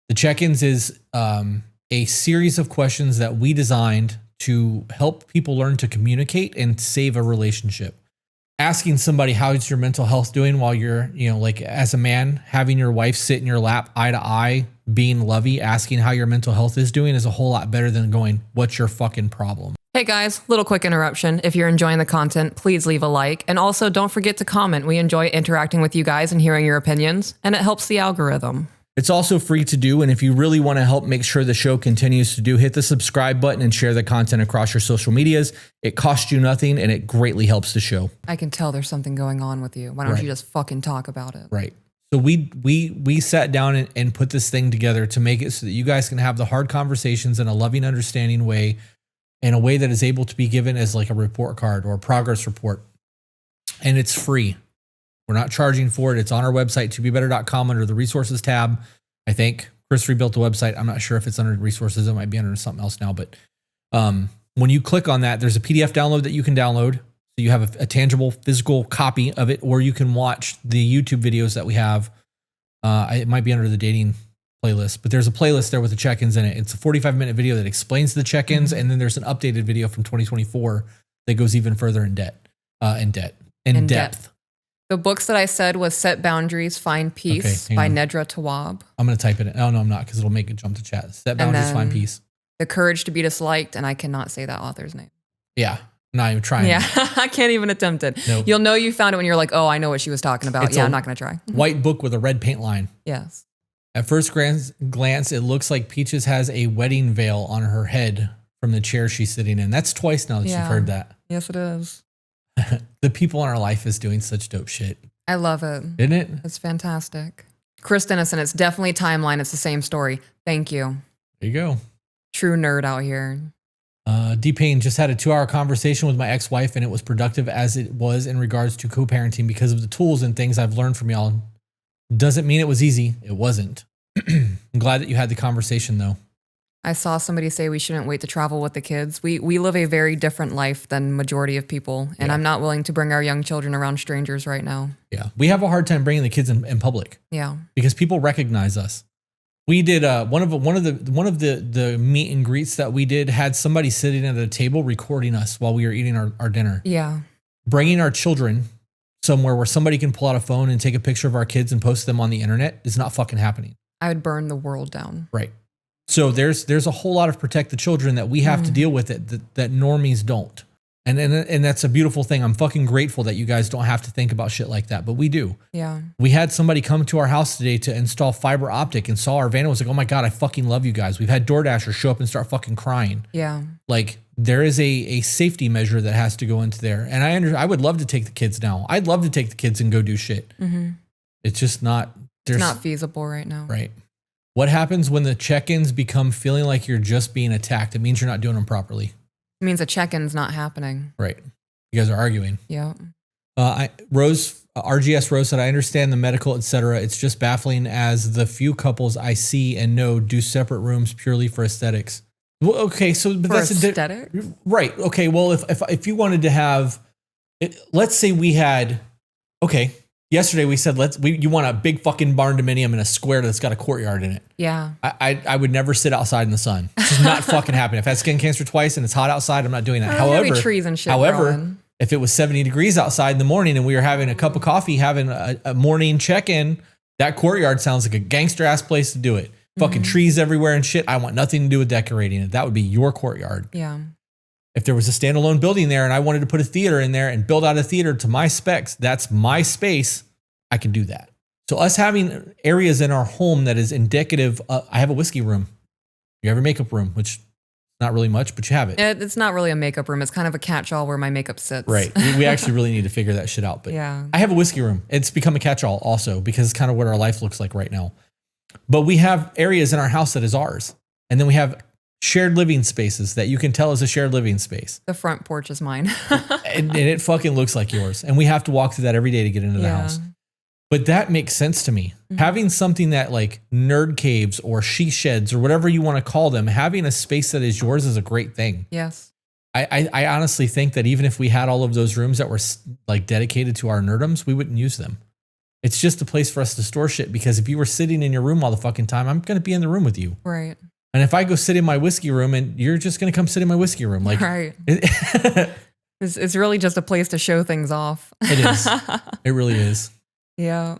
The check-ins is a series of questions that we designed to help people learn to communicate and save a relationship. Asking somebody, how's your mental health doing while you're, like as a man, having your wife sit in your lap eye to eye, being lovey, asking how your mental health is doing is a whole lot better than going, what's your fucking problem? Hey guys, little quick interruption. If you're enjoying the content, please leave a like. And also don't forget to comment. We enjoy interacting with you guys and hearing your opinions, and it helps the algorithm. It's also free to do, and if you really want to help make sure the show continues to do, hit the subscribe button and share the content across your social medias. It costs you nothing, and it greatly helps the show. I can tell there's something going on with you. Why don't you just fucking talk about it? Right. So we sat down and put this thing together to make it so that you guys can have the hard conversations in a loving, understanding way, in a way that is able to be given as like a report card or a progress report. And it's free. We're not charging for it. It's on our website, tobebetter.com, under the resources tab. I think Chris rebuilt the website. I'm not sure if it's under resources. It might be under something else now. But when you click on that, there's a PDF download that you can download. So you have a tangible physical copy of it, or you can watch the YouTube videos that we have. It might be under the dating playlist, but there's a playlist there with the check-ins in it. It's a 45-minute video that explains the check-ins. And then there's an updated video from 2024 that goes even further in depth. The books that I said was Set Boundaries, Find Peace by Nedra Tawwab. I'm going to type it in. Oh, no, I'm not, because it'll make it jump to chat. Set Boundaries, Find Peace. The Courage to Be Disliked, and I cannot say that author's name. Yeah, not even trying. Yeah, I can't even attempt it. Nope. You'll know you found it when you're like, oh, I know what she was talking about. I'm not going to try. White book with a red paint line. Yes. At first glance, it looks like Peaches has a wedding veil on her head from the chair she's sitting in. That's twice now that you've heard that. Yes, it is. The people in our life is doing such dope shit. I love it. Isn't it? It's fantastic. Chris Dennison, it's definitely timeline. It's the same story. Thank you. There you go. True nerd out here. D-Pain just had a 2-hour conversation with my ex-wife, and it was productive as it was in regards to co-parenting because of the tools and things I've learned from y'all. Doesn't mean it was easy. It wasn't. I'm glad that you had the conversation, though. I saw somebody say we shouldn't wait to travel with the kids. We live a very different life than majority of people, and I'm not willing to bring our young children around strangers right now. Yeah, we have a hard time bringing the kids in public. Yeah, because people recognize us. We did one of the meet and greets that we did had somebody sitting at a table recording us while we were eating our dinner. Yeah, bringing our children somewhere where somebody can pull out a phone and take a picture of our kids and post them on the internet is not fucking happening. I would burn the world down. Right. So there's a whole lot of protect the children that we have to deal with that normies don't. And that's a beautiful thing. I'm fucking grateful that you guys don't have to think about shit like that, but we do. Yeah. We had somebody come to our house today to install fiber optic and saw our van and was like, oh my God, I fucking love you guys. We've had DoorDashers show up and start fucking crying. Yeah. Like there is a safety measure that has to go into there. And I would love to take the kids now. I'd love to take the kids and go do shit. Mm-hmm. It's just not. It's not feasible right now. Right. What happens when the check-ins become feeling like you're just being attacked? It means you're not doing them properly. It means a check-in's not happening. Right. You guys are arguing. Yeah. RGS Rose said, I understand the medical, etc. It's just baffling as the few couples I see and know do separate rooms purely for aesthetics. Well, okay, so but For that's aesthetic? Right. Okay. Well, if you wanted to have, let's say we had, okay, yesterday we said you want a big fucking barn dominium in a square that's got a courtyard in it. Yeah. I would never sit outside in the sun. It's just not fucking happening. If I had skin cancer twice and it's hot outside, I'm not doing that. However, trees and shit growing. If it was 70 degrees outside in the morning and we were having a cup of coffee, having a morning check-in, that courtyard sounds like a gangster ass place to do it. Fucking trees everywhere and shit. I want nothing to do with decorating it. That would be your courtyard. Yeah. If there was a standalone building there and I wanted to put a theater in there and build out a theater to my specs, that's my space. I could do that. So us having areas in our home that is indicative, I have a whiskey room. You have a makeup room, which not really much, but you have it. It's not really a makeup room. It's kind of a catch-all where my makeup sits. Right. We actually really need to figure that shit out. But yeah. I have a whiskey room. It's become a catch-all also because it's kind of what our life looks like right now. But we have areas in our house that is ours. And then we have shared living spaces that you can tell is a shared living space. The front porch is mine. and it fucking looks like yours. And we have to walk through that every day to get into the house. But that makes sense to me. Mm-hmm. Having something that like nerd caves or she sheds or whatever you want to call them, having a space that is yours is a great thing. Yes. I honestly think that even if we had all of those rooms that were like dedicated to our nerdums, we wouldn't use them. It's just a place for us to store shit because if you were sitting in your room all the fucking time, I'm going to be in the room with you. Right. And if I go sit in my whiskey room and you're just going to come sit in my whiskey room. Like, right. It's really just a place to show things off. It is. It really is. Yeah.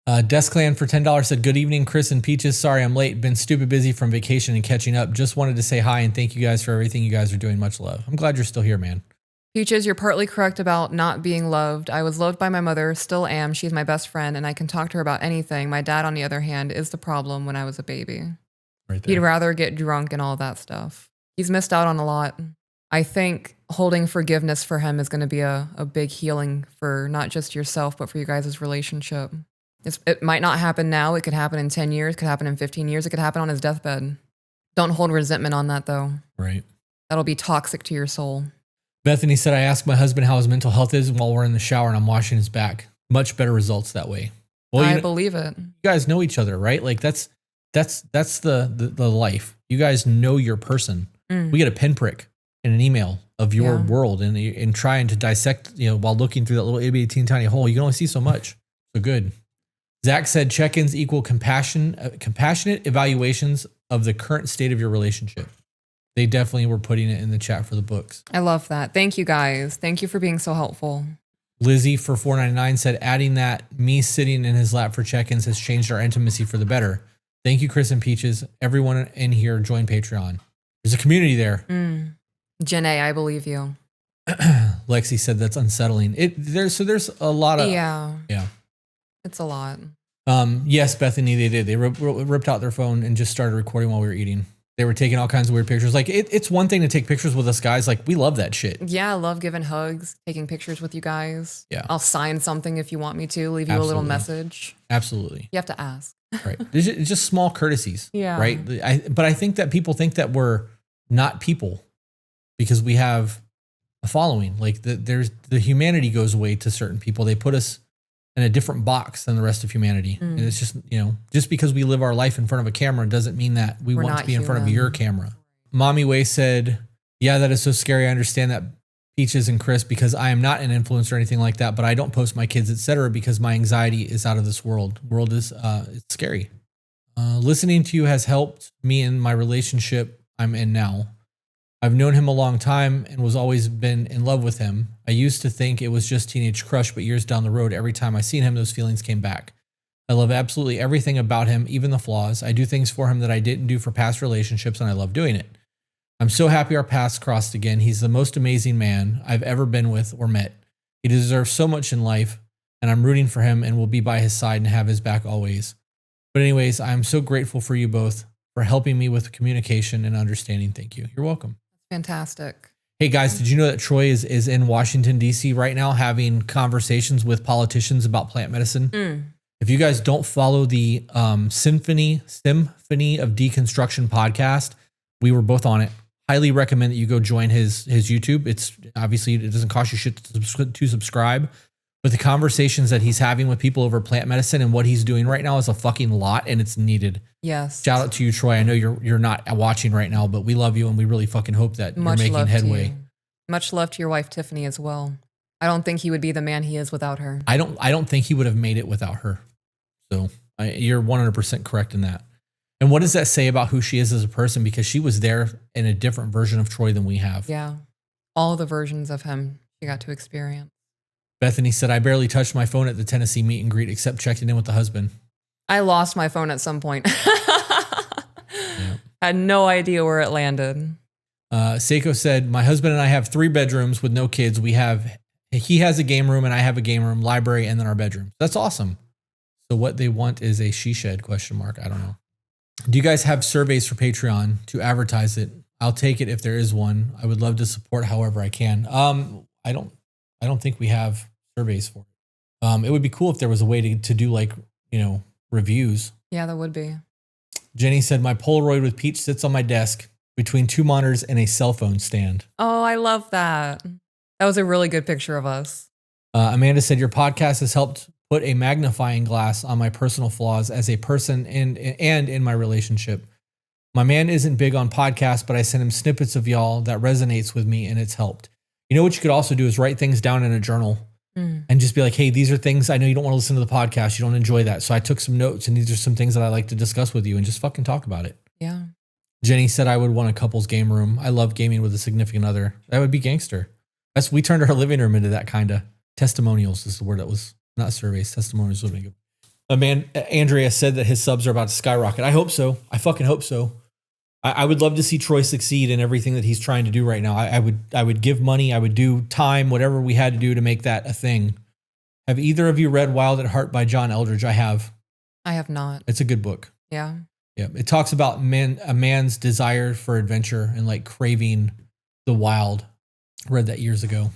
Deskland for $10 said, good evening, Chris and Peaches. Sorry I'm late. Been stupid busy from vacation and catching up. Just wanted to say hi and thank you guys for everything you guys are doing. Much love. I'm glad you're still here, man. Peaches, you're partly correct about not being loved. I was loved by my mother, still am. She's my best friend and I can talk to her about anything. My dad, on the other hand, is the problem when I was a baby. Right there. He'd rather get drunk and all that stuff. He's missed out on a lot. I think holding forgiveness for him is going to be a big healing for not just yourself, but for you guys' relationship. It might not happen now. It could happen in 10 years. It could happen in 15 years. It could happen on his deathbed. Don't hold resentment on that, though. Right. That'll be toxic to your soul. Bethany said, I asked my husband how his mental health is while we're in the shower and I'm washing his back. Much better results that way. Well, I believe it. You guys know each other, right? Like that's the life. You guys know your person. We get a pinprick in an email of your world and trying to dissect, while looking through that little itty bitty tiny hole, you can only see so much. So good. Zach said check-ins equal compassionate evaluations of the current state of your relationship. They definitely were putting it in the chat for the books. I love that. Thank you guys. Thank you for being so helpful. Lizzie for $4.99 said adding that me sitting in his lap for check-ins has changed our intimacy for the better. Thank you, Chris and Peaches. Everyone in here join Patreon. There's a community there. Janae, I believe you. Lexi said that's unsettling. There's a lot of yeah. It's a lot. Yes, Bethany, they did. They ripped out their phone and just started recording while we were eating. They were taking all kinds of weird pictures. Like it's one thing to take pictures with us guys. Like we love that shit. Yeah, I love giving hugs, taking pictures with you guys. Yeah. I'll sign something if you want me to, leave you a little message. Absolutely. You have to ask. Right. It's just small courtesies. Yeah. Right. But I think that people think that we're not people because we have a following. Like the humanity goes away to certain people. They put us in a different box than the rest of humanity. And it's just, just because we live our life in front of a camera doesn't mean that we're want to be in front of your camera. Mommy Way said, yeah, that is so scary. I understand that, Peaches and Chris, because I am not an influencer or anything like that, but I don't post my kids, etc., because my anxiety is out of this world. World is it's scary. Listening to you has helped me in my relationship I'm in now. I've known him a long time and was always been in love with him. I used to think it was just teenage crush, but years down the road, every time I seen him, those feelings came back. I love absolutely everything about him, even the flaws. I do things for him that I didn't do for past relationships, and I love doing it. I'm so happy our paths crossed again. He's the most amazing man I've ever been with or met. He deserves so much in life, and I'm rooting for him and will be by his side and have his back always. But anyways, I'm so grateful for you both for helping me with communication and understanding. Thank you. You're welcome. Fantastic. Hey guys, did you know that Troy is in Washington, D.C. right now having conversations with politicians about plant medicine? If you guys don't follow the Symphony of Deconstruction podcast, we were both on it. Highly recommend that you go join his YouTube. It's obviously, it doesn't cost you shit to subscribe, but the conversations that he's having with people over plant medicine and what he's doing right now is a fucking lot, and it's needed. Yes. Shout out to you, Troy. I know you're not watching right now, but we love you and we really fucking hope that Much you're making headway. Much love to your wife, Tiffany, as well. I don't think he would be the man he is without her. I don't think he would have made it without her. So you're 100% correct in that. And what does that say about who she is as a person? Because she was there in a different version of Troy than we have. Yeah. All the versions of him she got to experience. Bethany said, I barely touched my phone at the Tennessee meet and greet except checking in with the husband. I lost my phone at some point. Yeah. Had no idea where it landed. Seiko said, my husband and I have 3 bedrooms with no kids. He has a game room and I have a game room, library, and then our bedroom. That's awesome. So what they want is a she shed ? I don't know. Do you guys have surveys for Patreon to advertise it? I'll take it if there is one. I would love to support however I can. I don't think we have surveys for it. It would be cool if there was a way to do like, reviews. Yeah, that would be. Jenny said, my Polaroid with Peach sits on my desk between 2 monitors and a cell phone stand. Oh, I love that. That was a really good picture of us. Amanda said, your podcast has helped put a magnifying glass on my personal flaws as a person and in my relationship. My man isn't big on podcasts, but I send him snippets of y'all that resonates with me and it's helped. You know what you could also do is write things down in a journal and just be like, hey, these are things I know you don't want to listen to the podcast. You don't enjoy that. So I took some notes and these are some things that I like to discuss with you and just fucking talk about it. Yeah. Jenny said I would want a couple's game room. I love gaming with a significant other. That would be gangster. We turned our living room into that kind of testimonials is the word that was not surveys. Testimonials would be good. Andrea said that his subs are about to skyrocket. I hope so. I fucking hope so. I would love to see Troy succeed in everything that he's trying to do right now. I would give money. I would do time, whatever we had to do to make that a thing. Have either of you read Wild at Heart by John Eldridge? I have. I have not. It's a good book. Yeah. Yeah. It talks about a man's desire for adventure and like craving the wild. I read that years ago.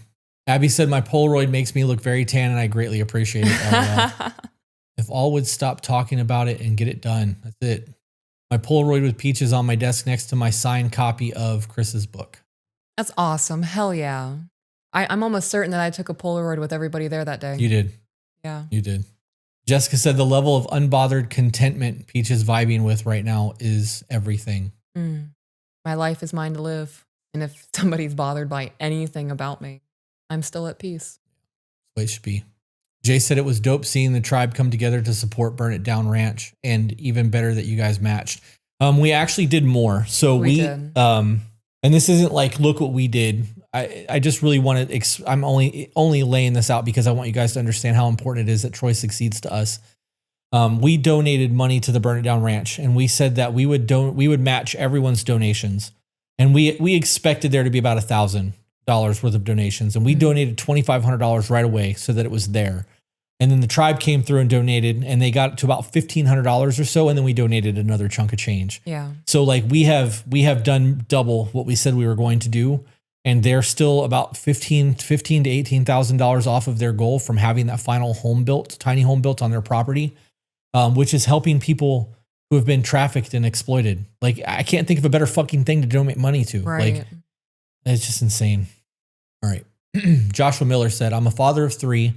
Abby said, my Polaroid makes me look very tan and I greatly appreciate it. If all would stop talking about it and get it done. That's it. My Polaroid with Peach is on my desk next to my signed copy of Chris's book. That's awesome. Hell yeah. I'm almost certain that I took a Polaroid with everybody there that day. You did. Yeah. You did. Jessica said the level of unbothered contentment Peach is vibing with right now is everything. My life is mine to live. And if somebody's bothered by anything about me, I'm still at peace. That's the way it should be. Jay said it was dope seeing the tribe come together to support Burn It Down Ranch, and even better that you guys matched. We actually did more. So we did. And this isn't like, look what we did. I just really want to, I'm only laying this out because I want you guys to understand how important it is that Troy succeeds to us. We donated money to the Burn It Down Ranch, and we said that we would match everyone's donations. And we expected there to be about $1,000 worth of donations. And we donated $2,500 right away so that it was there. And then the tribe came through and donated, and they got to about $1,500 or so. And then we donated another chunk of change. Yeah. So like we have done double what we said we were going to do. And they're still about $15,000 to $18,000 off of their goal from having that final tiny home built on their property, which is helping people who have been trafficked and exploited. Like, I can't think of a better fucking thing to donate money to. Right. Like, it's just insane. All right. Joshua Miller said, I'm a father of 3.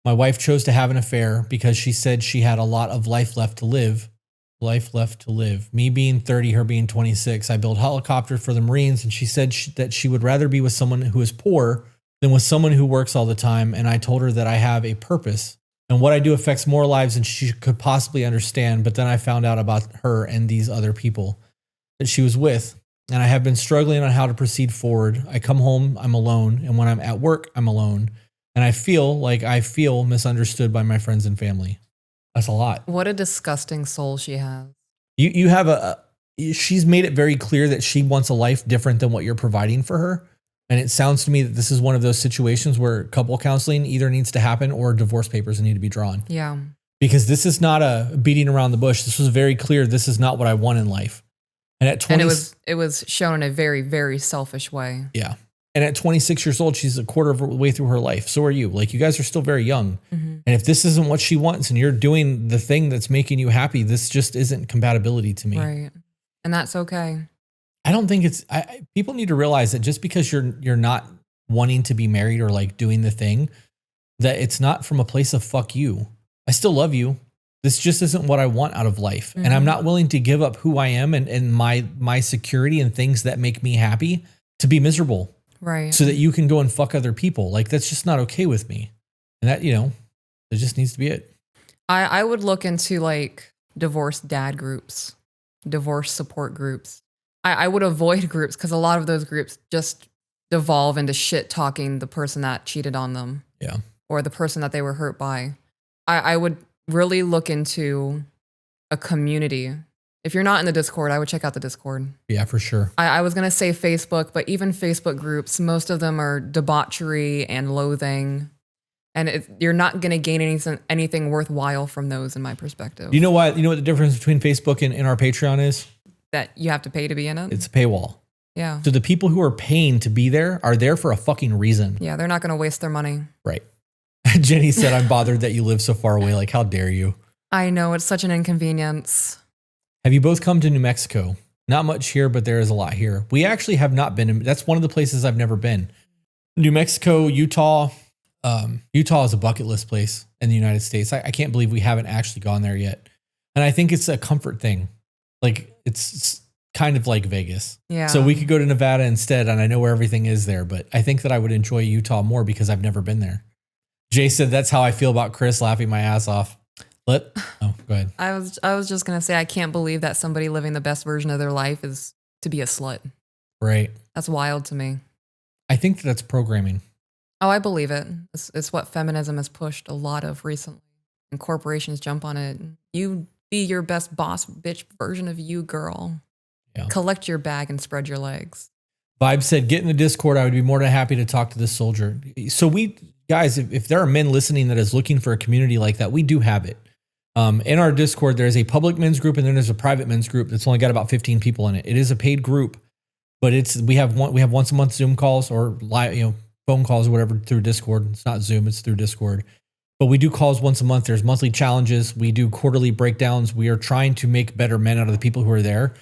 My wife chose to have an affair because she said she had a lot of life left to live. Me being 30, her being 26. I built helicopters for the Marines, and she said that she would rather be with someone who is poor than with someone who works all the time. And I told her that I have a purpose and what I do affects more lives than she could possibly understand. But then I found out about her and these other people that she was with, and I have been struggling on how to proceed forward. I come home, I'm alone. And when I'm at work, I'm alone. And I feel misunderstood by my friends and family. That's a lot. What a disgusting soul she has. You have a she's made it very clear that she wants a life different than what you're providing for her. And it sounds to me that this is one of those situations where couple counseling either needs to happen or divorce papers need to be drawn. Yeah. Because this is not a beating around the bush. This was very clear. This is not what I want in life. And at 20, and it was shown in a very, very selfish way. Yeah. And at 26 years old, she's a quarter of the way through her life. So are you. Like, you guys are still very young. Mm-hmm. And if this isn't what she wants and you're doing the thing that's making you happy, this just isn't compatibility to me. Right. And that's okay. I don't think it's, people need to realize that just because you're not wanting to be married or like doing the thing, that it's not from a place of fuck you. I still love you. This just isn't what I want out of life. Mm-hmm. And I'm not willing to give up who I am and my security and things that make me happy to be miserable. Right. So that you can go and fuck other people. Like, that's just not okay with me. And that, it just needs to be it. I would look into like divorced dad groups, divorce support groups. I would avoid groups because a lot of those groups just devolve into shit talking the person that cheated on them. Yeah. Or the person that they were hurt by. I would really look into a community. If you're not in the Discord, I would check out the Discord. Yeah, for sure. I was going to say Facebook, but even Facebook groups, most of them are debauchery and loathing. And you're not going to gain anything worthwhile from those, in my perspective. You know what the difference between Facebook and our Patreon is? That you have to pay to be in it? It's a paywall. Yeah. So the people who are paying to be there are there for a fucking reason. Yeah, they're not going to waste their money. Right. Jenny said, I'm bothered that you live so far away. Like, how dare you? I know, it's such an inconvenience. Have you both come to New Mexico? Not much here, but there is a lot here. We actually have not been. That's one of the places I've never been. New Mexico, Utah. Utah is a bucket list place in the United States. I can't believe we haven't actually gone there yet. And I think it's a comfort thing. Like, it's kind of like Vegas. Yeah. So we could go to Nevada instead, and I know where everything is there, but I think that I would enjoy Utah more because I've never been there. Jay said, that's how I feel about Chris, laughing my ass off. Go ahead. I was just going to say, I can't believe that somebody living the best version of their life is to be a slut. Right. That's wild to me. I think that's programming. Oh, I believe it. It's what feminism has pushed a lot of recently. And corporations jump on it. You be your best boss bitch version of you, girl. Yeah. Collect your bag and spread your legs. Vibe said, get in the Discord. I would be more than happy to talk to this soldier. So guys, if there are men listening that is looking for a community like that, we do have it. In our Discord, there's a public men's group and then there's a private men's group that's only got about 15 people in it. It is a paid group, but we have once a month Zoom calls or live, phone calls or whatever through Discord. It's not Zoom, it's through Discord. But we do calls once a month. There's monthly challenges. We do quarterly breakdowns. We are trying to make better men out of the people who are there.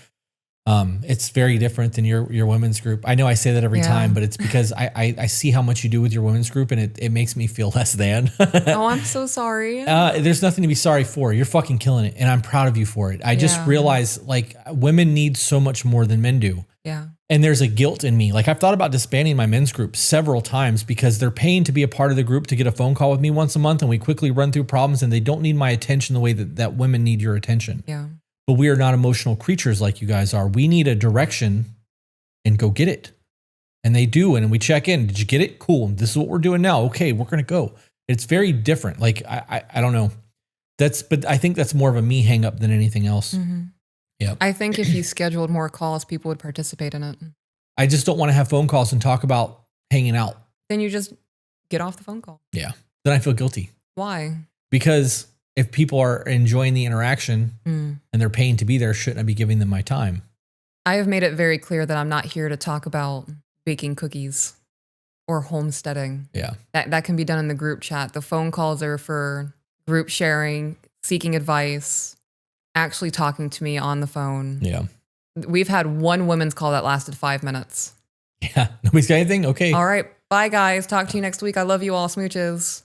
It's very different than your women's group. I know I say that every time, but it's because I see how much you do with your women's group and it makes me feel less than. Oh, I'm so sorry. There's nothing to be sorry for. You're fucking killing it. And I'm proud of you for it. I just realized like women need so much more than men do. Yeah. And there's a guilt in me. Like I've thought about disbanding my men's group several times because they're paying to be a part of the group to get a phone call with me once a month and we quickly run through problems and they don't need my attention the way that women need your attention. Yeah. But we are not emotional creatures like you guys are. We need a direction and go get it. And they do. And we check in. Did you get it? Cool. This is what we're doing now. Okay, we're going to go. It's very different. Like, I don't know. But I think that's more of a me hang up than anything else. Mm-hmm. Yeah. I think if you scheduled more calls, people would participate in it. I just don't want to have phone calls and talk about hanging out. Then you just get off the phone call. Yeah. Then I feel guilty. Why? Because if people are enjoying the interaction and they're paying to be there, shouldn't I be giving them my time? I have made it very clear that I'm not here to talk about baking cookies or homesteading. Yeah. That can be done in the group chat. The phone calls are for group sharing, seeking advice, actually talking to me on the phone. Yeah. We've had one women's call that lasted 5 minutes. Yeah. Nobody's got anything? Okay. All right. Bye, guys. Talk to you next week. I love you all. Smooches.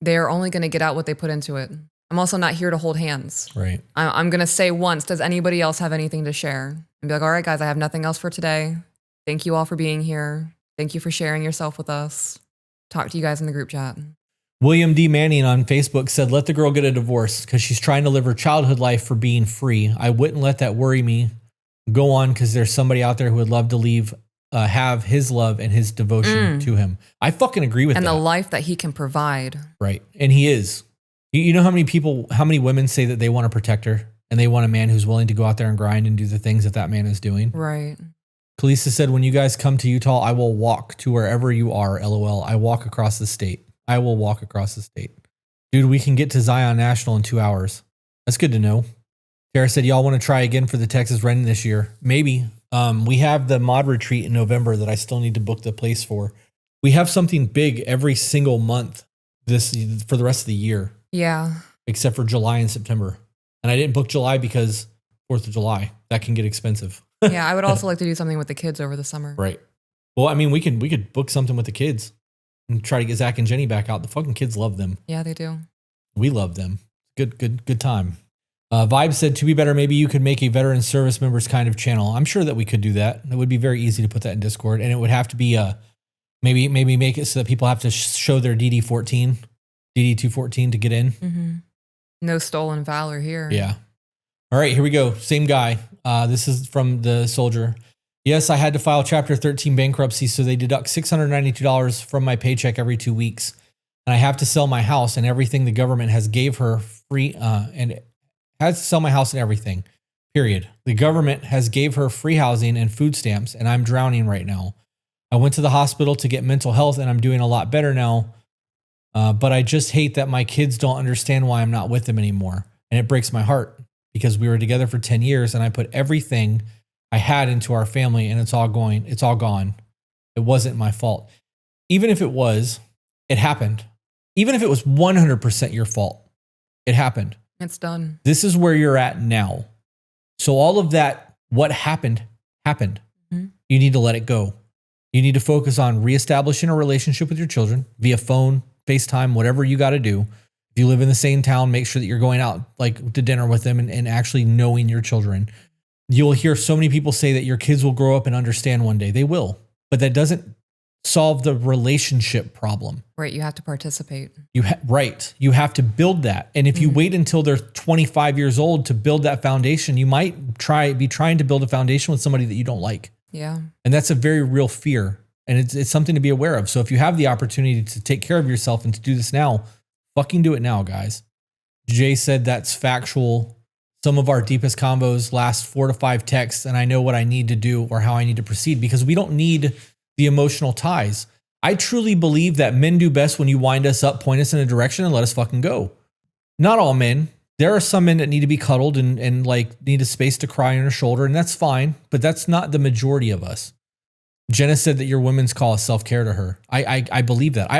They're only going to get out what they put into it. I'm also not here to hold hands. Right. I'm going to say once, does anybody else have anything to share? And be like, all right, guys, I have nothing else for today. Thank you all for being here. Thank you for sharing yourself with us. Talk to you guys in the group chat. William D. Manning on Facebook said, let the girl get a divorce because she's trying to live her childhood life for being free. I wouldn't let that worry me. Go on because there's somebody out there who would love to have his love and his devotion to him. I fucking agree with that. And the life that he can provide. Right. And he is. You know how many women say that they want to protect her and they want a man who's willing to go out there and grind and do the things that man is doing. Right. Kalisa said, when you guys come to Utah, I will walk to wherever you are. LOL. I walk across the state. I will walk across the state. Dude, we can get to Zion National in 2 hours. That's good to know. Tara said, y'all want to try again for the Texas Ren this year? Maybe. We have the mod retreat in November that I still need to book the place for. We have something big every single month for the rest of the year. Yeah. Except for July and September. And I didn't book July because 4th of July. That can get expensive. Yeah, I would also like to do something with the kids over the summer. Right. Well, I mean, we could book something with the kids and try to get Zach and Jenny back out. The fucking kids love them. Yeah, they do. We love them. Good time. Vibe said, to be better, maybe you could make a veteran service members kind of channel. I'm sure that we could do that. It would be very easy to put that in Discord, and it would have to be maybe make it so that people have to show their DD 214 to get in. Mm-hmm. No stolen valor here. Yeah. All right, here we go. Same guy. This is from the soldier. Yes, I had to file Chapter 13 bankruptcy, so they deduct $692 from my paycheck every 2 weeks. And I have to sell my house and everything the government has gave her free, and has to sell my house and everything, period. The government has gave her free housing and food stamps, and I'm drowning right now. I went to the hospital to get mental health, and I'm doing a lot better now. But I just hate that my kids don't understand why I'm not with them anymore. And it breaks my heart because we were together for 10 years and I put everything I had into our family and it's all gone. It wasn't my fault. Even if it was, it happened. Even if it was 100% your fault, it happened. It's done. This is where you're at now. So all of that, what happened. Mm-hmm. You need to let it go. You need to focus on reestablishing a relationship with your children via phone, FaceTime, whatever you got to do. If you live in the same town, make sure that you're going out like to dinner with them and actually knowing your children. You'll hear so many people say that your kids will grow up and understand one day. They will, but that doesn't solve the relationship problem. Right. You have to participate. Right. You have to build that. And if you wait until they're 25 years old to build that foundation, you might be trying to build a foundation with somebody that you don't like. Yeah. And that's a very real fear. And it's something to be aware of. So if you have the opportunity to take care of yourself and to do this now, fucking do it now, guys. Jay said that's factual. Some of our deepest combos last 4 to 5 texts, and I know what I need to do or how I need to proceed because we don't need the emotional ties. I truly believe that men do best when you wind us up, point us in a direction, and let us fucking go. Not all men. There are some men that need to be cuddled and like need a space to cry on their shoulder, and that's fine, but that's not the majority of us. Jenna said that your women's call is self-care to her. I believe that.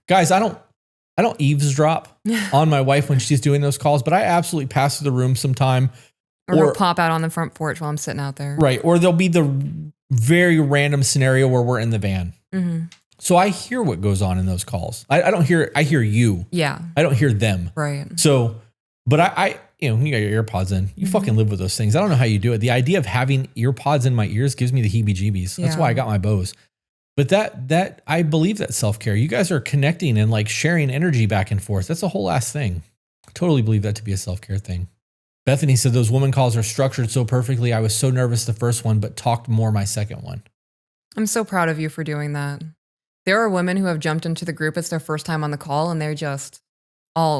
Guys, I don't eavesdrop on my wife when she's doing those calls, but I absolutely pass through the room sometime. Or pop out on the front porch while I'm sitting out there. Right. Or there'll be the very random scenario where we're in the van. Mm-hmm. So I hear what goes on in those calls. I hear you. Yeah. I don't hear them. Right. So, but I you got your earpods in. You fucking live with those things. I don't know how you do it. The idea of having earpods in my ears gives me the heebie-jeebies. That's why I got my Bose. But that I believe that self-care. You guys are connecting and like sharing energy back and forth. That's a whole ass thing. I totally believe that to be a self-care thing. Bethany said those woman calls are structured so perfectly. I was so nervous the first one, but talked more my second one. I'm so proud of you for doing that. There are women who have jumped into the group. It's their first time on the call and they're just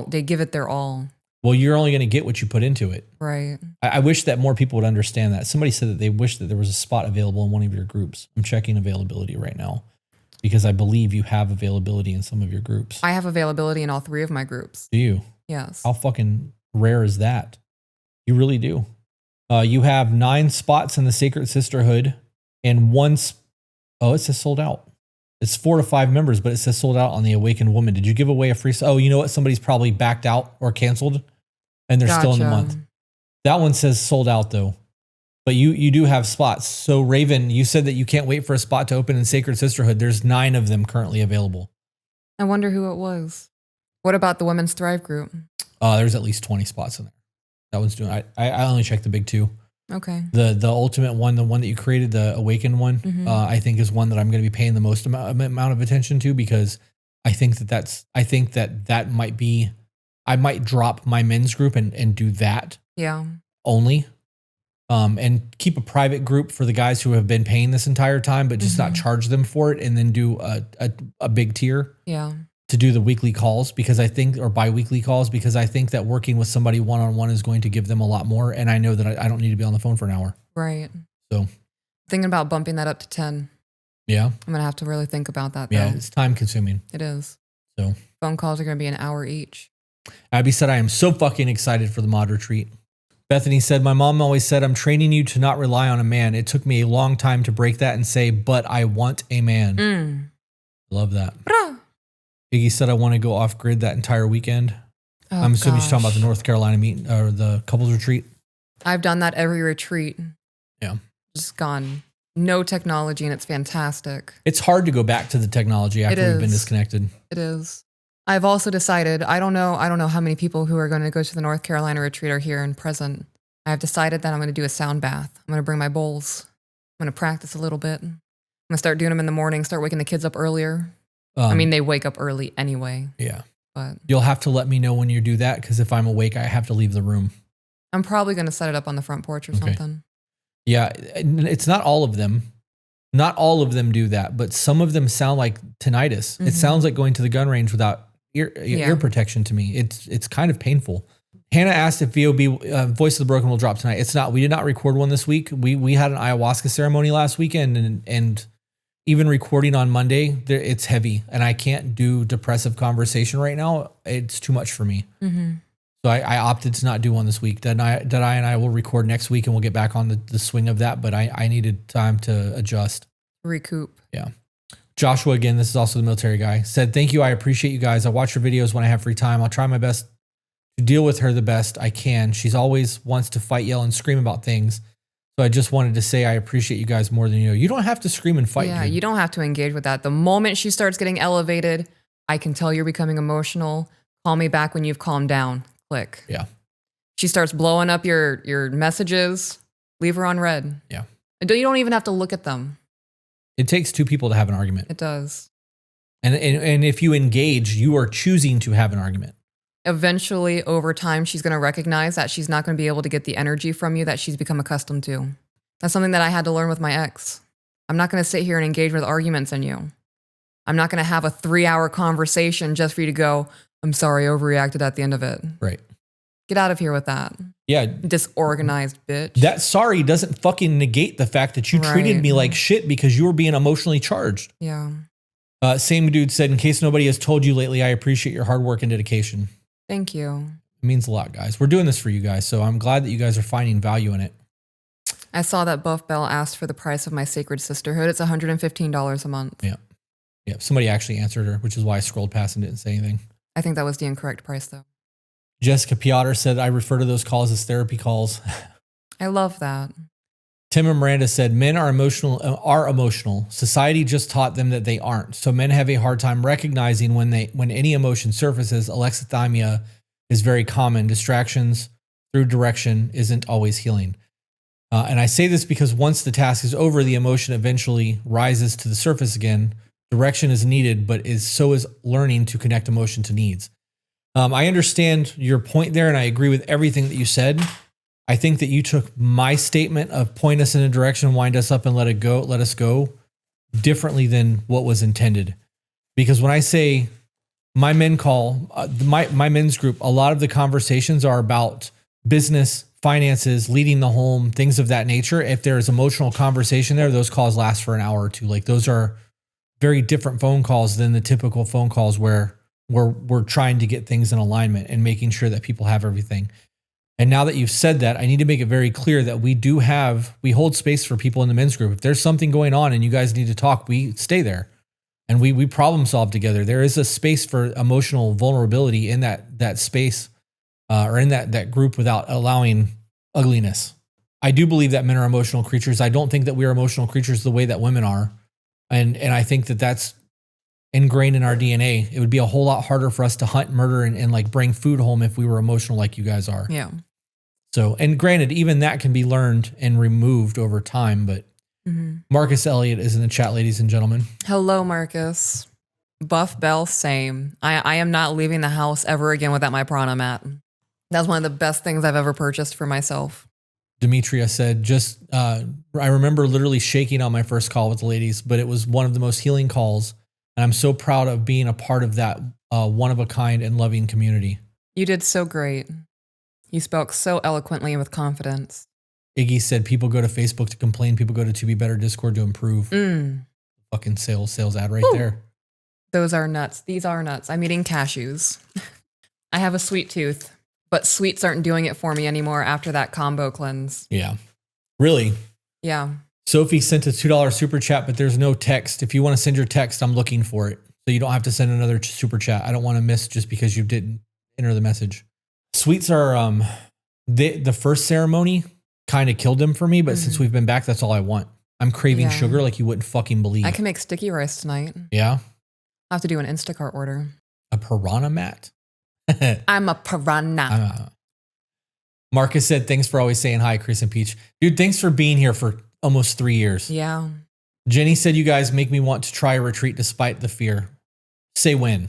they give it their all. Well, you're only going to get what you put into it. Right. I wish that more people would understand that. Somebody said that they wish that there was a spot available in one of your groups. I'm checking availability right now because I believe you have availability in some of your groups. I have availability in all 3 of my groups. Do you? Yes. How fucking rare is that? You really do. You have 9 spots in the Sacred Sisterhood and it says sold out. It's 4 to 5 members, but it says sold out on the Awakened Woman. Did you give away a free? Oh, you know what? Somebody's probably backed out or canceled and they're still in the month. That one says sold out though, but you do have spots. So Raven, you said that you can't wait for a spot to open in Sacred Sisterhood. There's 9 of them currently available. I wonder who it was. What about the Women's Thrive group? There's at least 20 spots in there. That one's doing, I only checked the big 2. Okay. The ultimate one, the one that you created, the Awakened one, I think is one that I'm going to be paying the most amount of attention to because I think that might be, I might drop my men's group and do that. Yeah. Only. And keep a private group for the guys who have been paying this entire time, but just not charge them for it and then do a big tier. Yeah. to do the weekly calls because I think, or bi-weekly calls, because I think that working with somebody one-on-one is going to give them a lot more. And I know that I don't need to be on the phone for an hour. Right. So thinking about bumping that up to 10. Yeah. I'm going to have to really think about that though. Yeah, it's time consuming. It is. So phone calls are going to be an hour each. Abby said, I am so fucking excited for the mod retreat. Bethany said, my mom always said, I'm training you to not rely on a man. It took me a long time to break that and say, but I want a man. Love that. Iggy said, I want to go off grid that entire weekend. Oh, I'm assuming she's talking about the North Carolina meeting or the couples retreat. I've done that every retreat. Yeah. Just gone. No technology and it's fantastic. It's hard to go back to the technology after we've been disconnected. It is. I've also decided, I don't know how many people who are going to go to the North Carolina retreat are here and present. I've decided that I'm going to do a sound bath. I'm going to bring my bowls. I'm going to practice a little bit. I'm going to start doing them in the morning, start waking the kids up earlier. I mean, they wake up early anyway. Yeah. But you'll have to let me know when you do that because if I'm awake, I have to leave the room. I'm probably going to set it up on the front porch or something. Yeah. It's not all of them. Not all of them do that, but some of them sound like tinnitus. It sounds like going to the gun range without ear protection to me. It's kind of painful. Hannah asked if VOB, Voice of the Broken, will drop tonight. It's not. We did not record one this week. We had an ayahuasca ceremony last weekend and even recording on Monday, it's heavy and I can't do depressive conversation right now. It's too much for me. So I opted to not do one this week. That I and I will record next week and we'll get back on the swing of that. But I needed time to adjust. Recoup. Yeah. Joshua, again, this is also the military guy, said, thank you. I appreciate you guys. I watch your videos when I have free time. I'll try my best to deal with her the best I can. She's always wants to fight, yell, and scream about things. So I just wanted to say I appreciate you guys more than you know. You don't have to scream and fight. Yeah, dude. you don't have to engage with that. The moment she starts getting elevated, I can tell you're becoming emotional. Call me back when you've calmed down. Click. Yeah. She starts blowing up your messages. Leave her on red. Yeah. You don't even have to look at them. It takes two people to have an argument. It does. And if you engage, you are choosing to have an argument. Eventually, over time, she's going to recognize that she's not going to be able to get the energy from you that she's become accustomed to. That's something that I had to learn with my ex. I'm not going to sit here and engage with arguments in you. I'm not going to have a 3-hour conversation just for you to go, I'm sorry, I overreacted at the end of it. Right. Get out of here with that. Yeah. Disorganized bitch. That sorry doesn't fucking negate the fact that you treated me like shit because you were being emotionally charged. Yeah. Same dude said, in case nobody has told you lately, I appreciate your hard work and dedication. Thank you. It means a lot, guys. We're doing this for you guys, so I'm glad that you guys are finding value in it. I saw that Buff Bell asked for the price of my sacred sisterhood. It's $115 a month. Yeah. Yeah. Somebody actually answered her, which is why I scrolled past and didn't say anything. I think that was the incorrect price, though. Jessica Piotr said, I refer to those calls as therapy calls. I love that. Tim and Miranda said, men are emotional. Society just taught them that they aren't. So men have a hard time recognizing when any emotion surfaces. Alexithymia is very common. Distractions through direction isn't always healing. And I say this because once the task is over, the emotion eventually rises to the surface again. Direction is needed, but so is learning to connect emotion to needs. I understand your point there, and I agree with everything that you said. I think that you took my statement of point us in a direction, wind us up, and let us go differently than what was intended. Because when I say my men call, my men's group, a lot of the conversations are about business, finances, leading the home, things of that nature. If there is emotional conversation there, those calls last for an hour or two. Like those are very different phone calls than the typical phone calls where we're trying to get things in alignment and making sure that people have everything. And now that you've said that, I need to make it very clear that we hold space for people in the men's group. If there's something going on and you guys need to talk, we stay there and we problem solve together. There is a space for emotional vulnerability in that space or in that group without allowing ugliness. I do believe that men are emotional creatures. I don't think that we are emotional creatures the way that women are. And I think that that's ingrained in our DNA. It would be a whole lot harder for us to hunt, murder, and like bring food home if we were emotional like you guys are. Yeah. So, and granted, even that can be learned and removed over time, but Marcus Elliott is in the chat, ladies and gentlemen. Hello, Marcus. Buff Bell, same. I am not leaving the house ever again without my prana mat. That's one of the best things I've ever purchased for myself. Demetria said, I remember literally shaking on my first call with the ladies, but it was one of the most healing calls. And I'm so proud of being a part of that one of a kind and loving community. You did so great. You spoke so eloquently and with confidence. Iggy said people go to Facebook to complain. People go to Be Better Discord to improve. Fucking sales ad right there. Those are nuts. These are nuts. I'm eating cashews. I have a sweet tooth, but sweets aren't doing it for me anymore after that combo cleanse. Yeah. Really? Yeah. Sophie sent a $2 super chat, but there's no text. If you want to send your text, I'm looking for it. So you don't have to send another super chat. I don't want to miss just because you didn't enter the message. Sweets are, the first ceremony kind of killed them for me, but since we've been back, that's all I want. I'm craving sugar like you wouldn't fucking believe. I can make sticky rice tonight. Yeah? I have to do an Instacart order. A piranha mat? I'm a piranha. Marcus said, thanks for always saying hi, Chris and Peach. Dude, thanks for being here for almost 3 years. Yeah. Jenny said, you guys make me want to try a retreat despite the fear. Say when.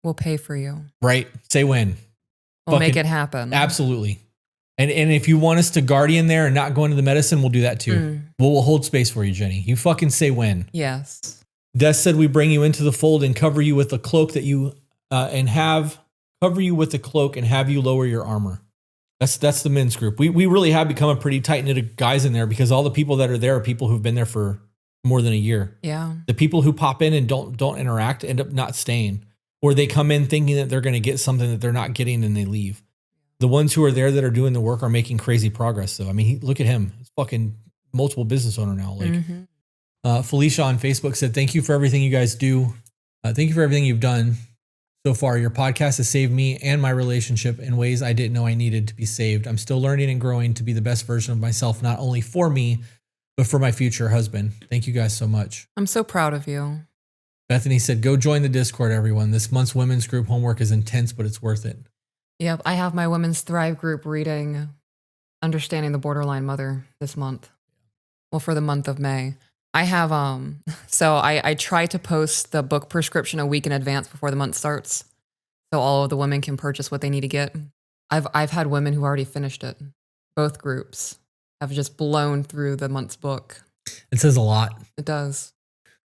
We'll pay for you. Right? Say when. We'll make it happen. Absolutely. And if you want us to guardian there and not go into the medicine, we'll do that too. We'll hold space for you, Jenny. You fucking say when. Yes. Des said we bring you into the fold and cover you with a cloak that you cover you with a cloak and have you lower your armor. That's the men's group. We really have become a pretty tight knit of guys in there because all the people that are there are people who've been there for more than a year. Yeah. The people who pop in and don't interact end up not staying, or they come in thinking that they're going to get something that they're not getting and they leave. The ones who are there that are doing the work are making crazy progress. So, I mean, look at him. He's fucking multiple business owner now. Like Felicia on Facebook said, thank you for everything you guys do. Thank you for everything you've done so far. Your podcast has saved me and my relationship in ways I didn't know I needed to be saved. I'm still learning and growing to be the best version of myself, not only for me, but for my future husband. Thank you guys so much. I'm so proud of you. Bethany said, go join the Discord, everyone. This month's women's group homework is intense, but it's worth it. Yep. I have my Women's Thrive group reading Understanding the Borderline Mother this month. Well, for the month of May. I have, so I try to post the book prescription a week in advance before the month starts. So all of the women can purchase what they need to get. I've had women who already finished it. Both groups have just blown through the month's book. It says a lot. It does.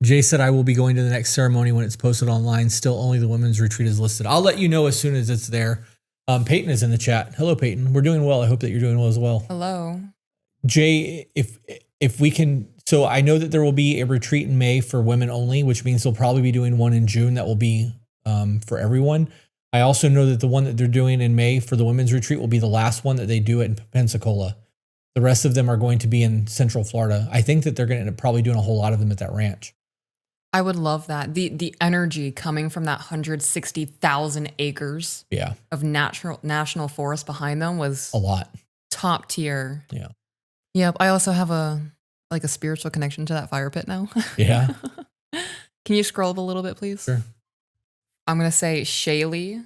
Jay said, I will be going to the next ceremony when it's posted online. Still only the women's retreat is listed. I'll let you know as soon as it's there. Peyton is in the chat. Hello, Peyton. We're doing well. I hope that you're doing well as well. Hello. Jay, if we can, so I know that there will be a retreat in May for women only, which means they'll probably be doing one in June that will be for everyone. I also know that the one that they're doing in May for the women's retreat will be the last one that they do in Pensacola. The rest of them are going to be in Central Florida. I think that they're going to end up probably doing a whole lot of them at that ranch. I would love that. The energy coming from that 160,000 acres of national forest behind them was a lot. Top tier. Yeah. Yep. I also have a spiritual connection to that fire pit now. Yeah. Can you scroll up a little bit, please? Sure. I'm going to say Shaylee.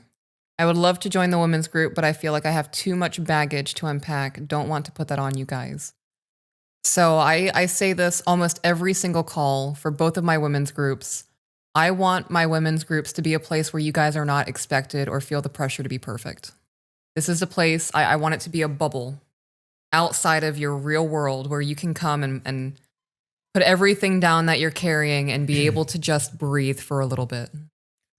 I would love to join the women's group, but I feel like I have too much baggage to unpack. Don't want to put that on you guys. So I say this almost every single call for both of my women's groups. I want my women's groups to be a place where you guys are not expected or feel the pressure to be perfect. This is a place, I want it to be a bubble outside of your real world where you can come and put everything down that you're carrying and be able to just breathe for a little bit.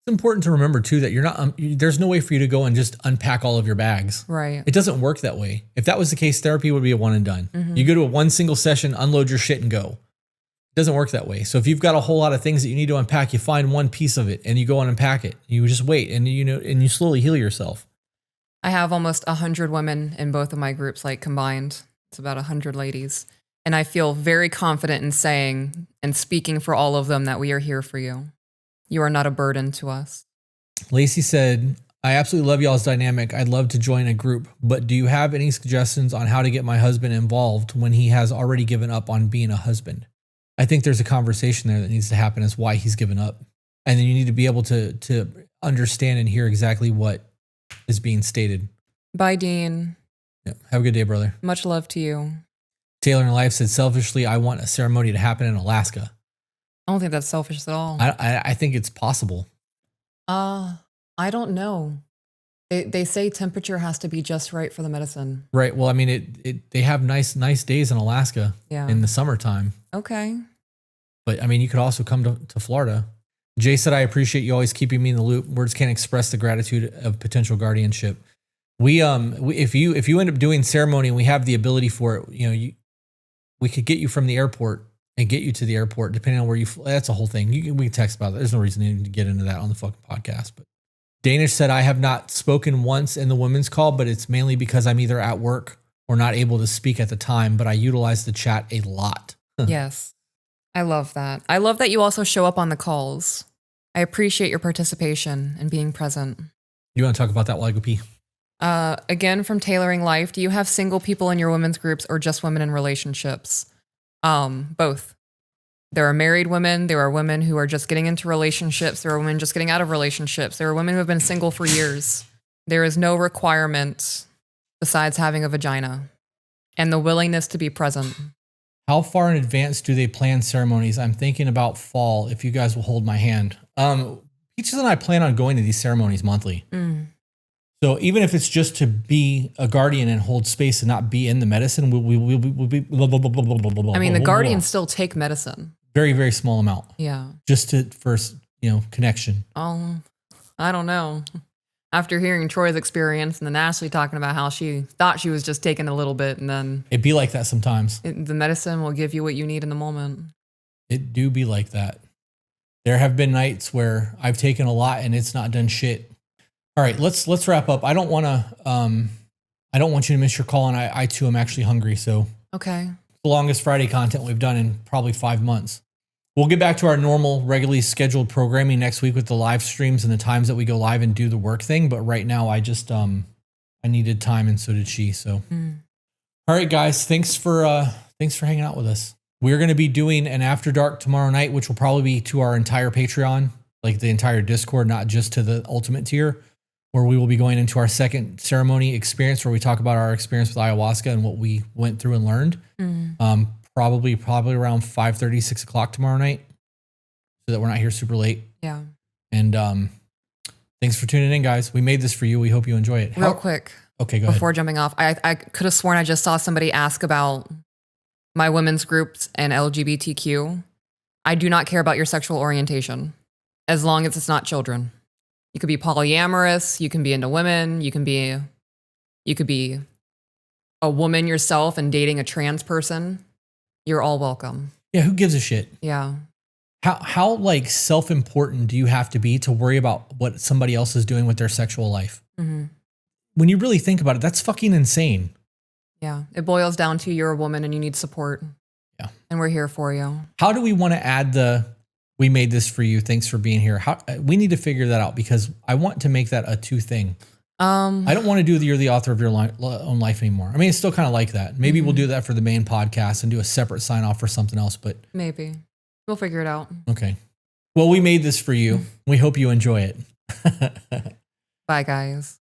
It's important to remember too that you're not, there's no way for you to go and just unpack all of your bags. Right. It doesn't work that way. If that was the case, therapy would be a one and done. You go to a one single session, unload your shit and go. It doesn't work that way. So if you've got a whole lot of things that you need to unpack, you find one piece of it and you go and unpack it. You just wait and you slowly heal yourself. I have almost 100 women in both of my groups, like combined. It's about 100 ladies. And I feel very confident in saying and speaking for all of them that we are here for you. You are not a burden to us. Lacey said, I absolutely love y'all's dynamic. I'd love to join a group, but do you have any suggestions on how to get my husband involved when he has already given up on being a husband? I think there's a conversation there that needs to happen as why he's given up. And then you need to be able to understand and hear exactly what is being stated. Bye, Dean. Yeah. Have a good day, brother. Much love to you. Taylor in Life said, selfishly, I want a ceremony to happen in Alaska. I don't think that's selfish at all. I think it's possible. I don't know. They say temperature has to be just right for the medicine. Right. Well, I mean, they have nice days in Alaska in the summertime. Okay. But I mean, you could also come to Florida. Jay said, I appreciate you always keeping me in the loop. Words can't express the gratitude of potential guardianship. If you end up doing ceremony and we have the ability for it, we could get you from the airport and get you to the airport, depending on where you fly. That's a whole thing. We can text about that. There's no reason to get into that on the fucking podcast. But Danish said, I have not spoken once in the women's call, but it's mainly because I'm either at work or not able to speak at the time, but I utilize the chat a lot. Yes. I love that. I love that you also show up on the calls. I appreciate your participation and being present. You want to talk about that while I go pee? Again, from Tailoring Life, do you have single people in your women's groups or just women in relationships? Both. There are married women. There are women who are just getting into relationships. There are women just getting out of relationships. There are women who have been single for years. There is no requirement besides having a vagina and the willingness to be present. How far in advance do they plan ceremonies? I'm thinking about fall, if you guys will hold my hand. Peaches and I plan on going to these ceremonies monthly. So even if it's just to be a guardian and hold space and not be in the medicine, we'll be blah, blah, blah, blah, blah, blah, blah, I mean, the blah, guardians still take medicine. Very, very small amount. Yeah. Just to first, connection. I don't know. After hearing Troy's experience and then Ashley talking about how she thought she was just taking a little bit and then It'd be like that sometimes. the medicine will give you what you need in the moment. It do be like that. There have been nights where I've taken a lot and it's not done shit. All right, let's wrap up. I don't want you to miss your call, and I too am actually hungry. So Okay. the longest Friday content we've done in probably 5 months. We'll get back to our normal, regularly scheduled programming next week with the live streams and the times that we go live and do the work thing. But right now, I just I needed time, and so did she. So, All right, guys, thanks for hanging out with us. We're going to be doing an after dark tomorrow night, which will probably be to our entire Patreon, like the entire Discord, not just to the ultimate tier, where we will be going into our second ceremony experience, where we talk about our experience with ayahuasca and what we went through and learned. Probably around 5:30, 6 o'clock tomorrow night, so that we're not here super late. Yeah. And thanks for tuning in, guys. We made this for you. We hope you enjoy it. Real quick. Okay, go ahead. Before jumping off, I could have sworn I just saw somebody ask about my women's groups and LGBTQ. I do not care about your sexual orientation, as long as it's not children. You could be polyamorous. You can be into women. You could be a woman yourself and dating a trans person. You're all welcome. Yeah, who gives a shit? Yeah. How like self-important do you have to be to worry about what somebody else is doing with their sexual life? When you really think about it, that's fucking insane. Yeah. It boils down to you're a woman and you need support. Yeah. And we're here for you. How do we want to add we made this for you, thanks for being here? We need to figure that out, because I want to make that a 2 thing. I don't want to do you're the author of your own life anymore. I mean, it's still kind of like that. Maybe we'll do that for the main podcast and do a separate sign off for something else, but maybe we'll figure it out. Okay. Well, we made this for you. We hope you enjoy it. Bye, guys.